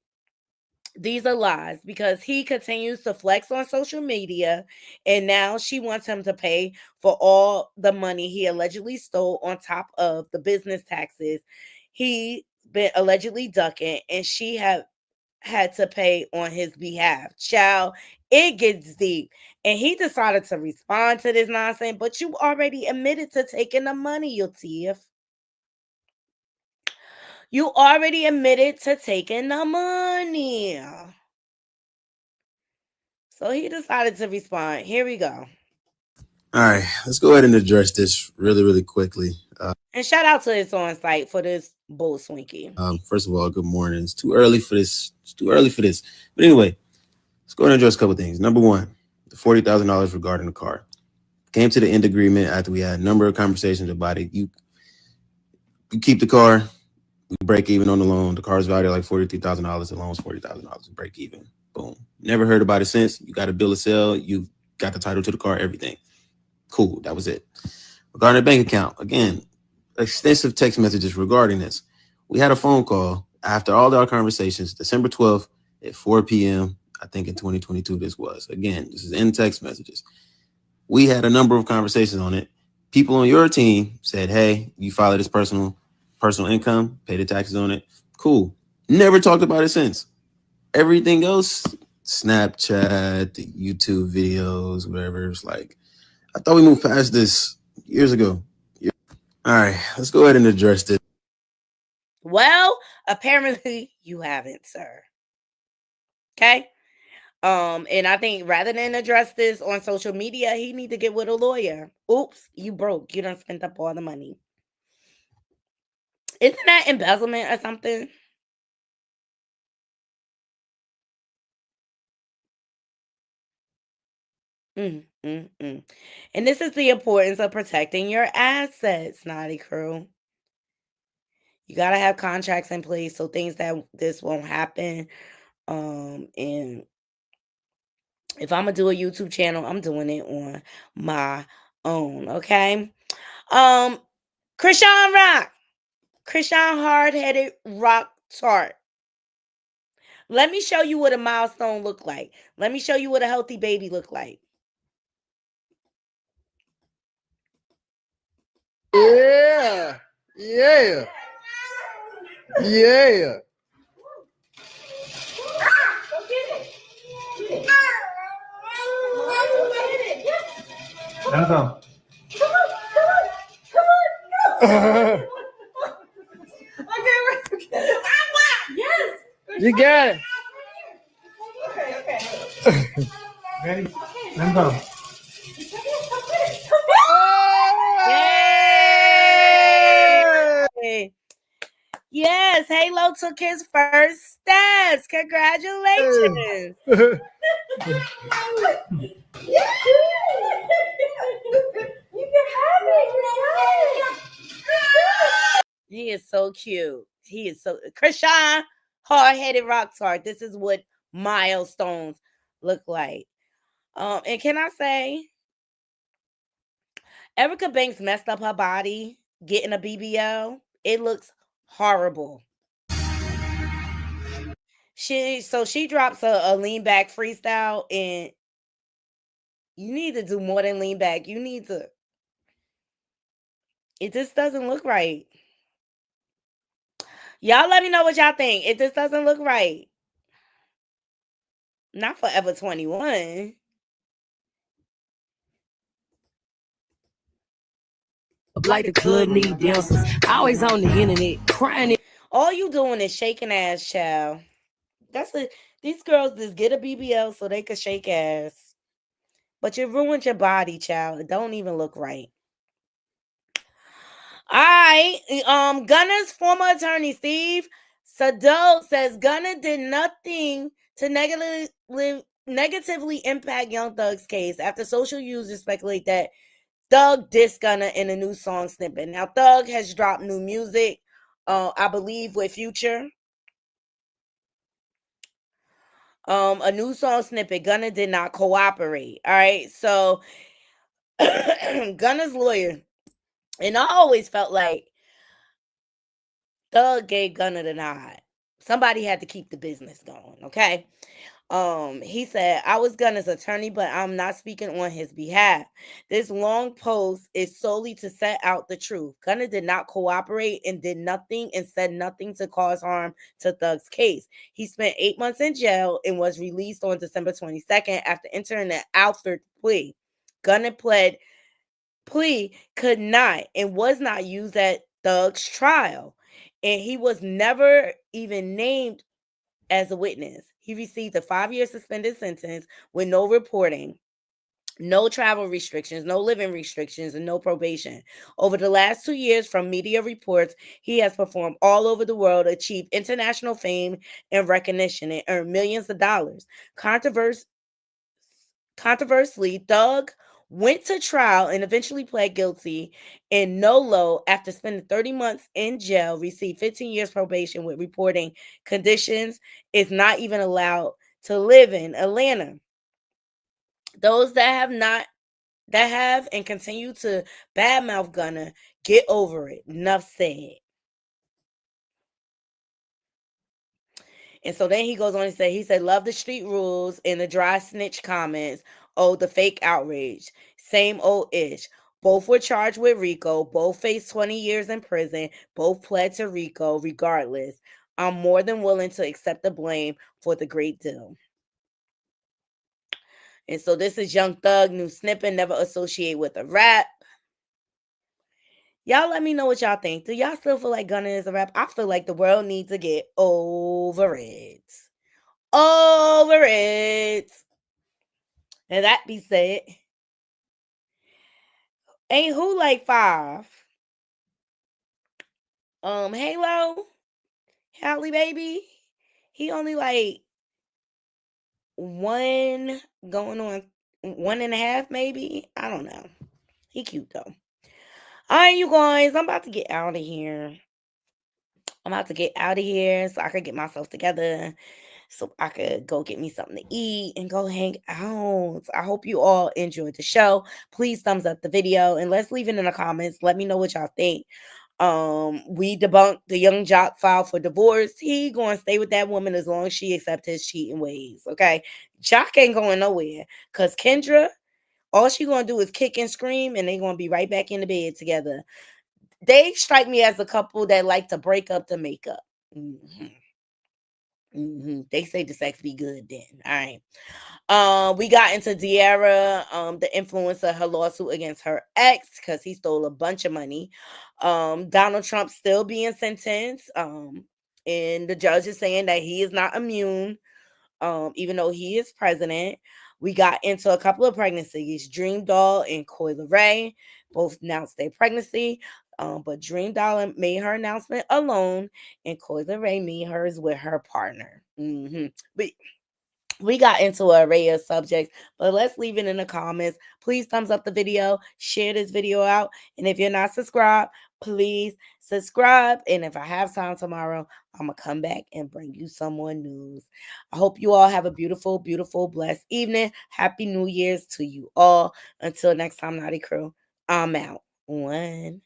these are lies because he continues to flex on social media, and now she wants him to pay for all the money he allegedly stole on top of the business taxes he been allegedly ducking, and she had to pay on his behalf. Child, it gets deep. And he decided to respond to this nonsense, but you already admitted to taking the money, you thief. You already admitted to taking the money. So he decided to respond. Here we go. All right, let's go ahead and address this really quickly. And shout out to his on site for this bull swinky. First of all, good morning. It's too early for this. But anyway, let's go ahead and address a couple things. Number one, the $40,000 regarding the car. Came to the end agreement after we had a number of conversations about it. You keep the car, we break even on the loan. The car's valued at like $43,000. The loan's $40,000. Break even. Boom. Never heard about it since. You got a bill of sale. You got the title to the car. Everything. Cool. That was it. Regarding the bank account, again, extensive text messages regarding this. We had a phone call after all our conversations, December 12th at 4 p.m. I think in 2022 this was. Again, this is in text messages. We had a number of conversations on it. People on your team said, hey, you file this personal income, pay the taxes on it. Cool. Never talked about it since. Everything else, Snapchat, the YouTube videos, whatever. It's like, I thought we moved past this years ago. All right, let's go ahead and address this. Well, apparently you haven't, sir. Okay? And I think rather than address this on social media, he need to get with a lawyer. Oops, you broke. You done spent up all the money. Isn't that embezzlement or something? And this is the importance of protecting your assets, Naughty Crew. You gotta have contracts in place so things that this won't happen. And if I'm gonna do a YouTube channel, I'm doing it on my own. Okay. Krishan Hard-Headed Rock Tart. Let me show you what a milestone look like. Let me show you what a healthy baby look like. Yeah. Yeah. Yeah. Now go. You got it. Ready? Now go. Yay! Yes, Halo took his first steps. Congratulations. He is so cute. He is so Krishan Hard-Headed Rock Tart. This is what milestones look like. And can I say, Erica Banks messed up her body getting a BBL. It looks horrible. She drops a lean back freestyle, and you need to do more than lean back. You need to. It just doesn't look right. Y'all let me know what y'all think. It just doesn't look right. Not Forever 21. Like the club need dancers. Always on the internet crying. All you doing is shaking ass, child. These girls just get a BBL so they could shake ass. But you ruined your body, child. It don't even look right. All right. Gunna's former attorney, Steve Sado, says Gunna did nothing to negatively impact Young Thug's case after social users speculate that Thug dissed Gunna in a new song snippet. Now, Thug has dropped new music, I believe, with Future. A new song snippet. Gunna did not cooperate. All right. So Gunna's lawyer, and I always felt like Thug gave Gunna the nod. Somebody had to keep the business going, okay? He said, I was Gunna's attorney, but I'm not speaking on his behalf. This long post is solely to set out the truth. Gunna did not cooperate and did nothing and said nothing to cause harm to Thug's case. He spent 8 months in jail and was released on December 22nd after entering an Alford plea. Gunna plea could not and was not used at Thug's trial, and he was never even named as a witness. He received a 5-year suspended sentence with no reporting, no travel restrictions, no living restrictions, and no probation. Over the last 2 years, from media reports, he has performed all over the world, achieved international fame and recognition, and earned millions of dollars. Controversially, Thug went to trial and eventually pled guilty in Nolo after spending 30 months in jail, received 15 years probation with reporting conditions, is not even allowed to live in Atlanta. Those that have and continue to badmouth Gunna, get over it. Enough said. And so then he goes on and he said, love the street rules and the dry snitch comments. Oh, the fake outrage. Same old ish. Both were charged with RICO. Both faced 20 years in prison. Both pled to RICO. Regardless, I'm more than willing to accept the blame for the great deal. And so this is Young Thug, new snippet, never associate with a rap. Y'all let me know what y'all think. Do y'all still feel like Gunna is a rap? I feel like the world needs to get over it. Over it. And that be said, ain't who like 5? Halo, Halle baby. He only like 1 going on 1.5, maybe. I don't know. He cute though. All right, you guys, I'm about to get out of here. So I could get myself together, so I could go get me something to eat and go hang out. I hope you all enjoyed the show. Please thumbs up the video and let's leave it in the comments. Let me know what y'all think. We debunked the young jock file for divorce. He gonna stay with that woman as long as she accepts his cheating ways. Okay, Jock ain't going nowhere because Kendra, all she gonna do is kick and scream, and they gonna be right back in the bed together. They strike me as a couple that like to break up to make up. They say the sex be good then. All right. We got into De'Ara, the influencer, her lawsuit against her ex because he stole a bunch of money. Donald Trump still being sentenced. And the judge is saying that he is not immune, even though he is president. We got into a couple of pregnancies. Dream Doll and Coi Leray both announced their pregnancy. But Dream Doll made her announcement alone, and Coi Leray made hers with her partner. We got into an array of subjects, but let's leave it in the comments. Please thumbs up the video, share this video out, and if you're not subscribed, please subscribe. And if I have time tomorrow, I'm gonna come back and bring you some more news. I hope you all have a beautiful, beautiful, blessed evening. Happy New Year's to you all. Until next time, Naughty Crew, I'm out. 1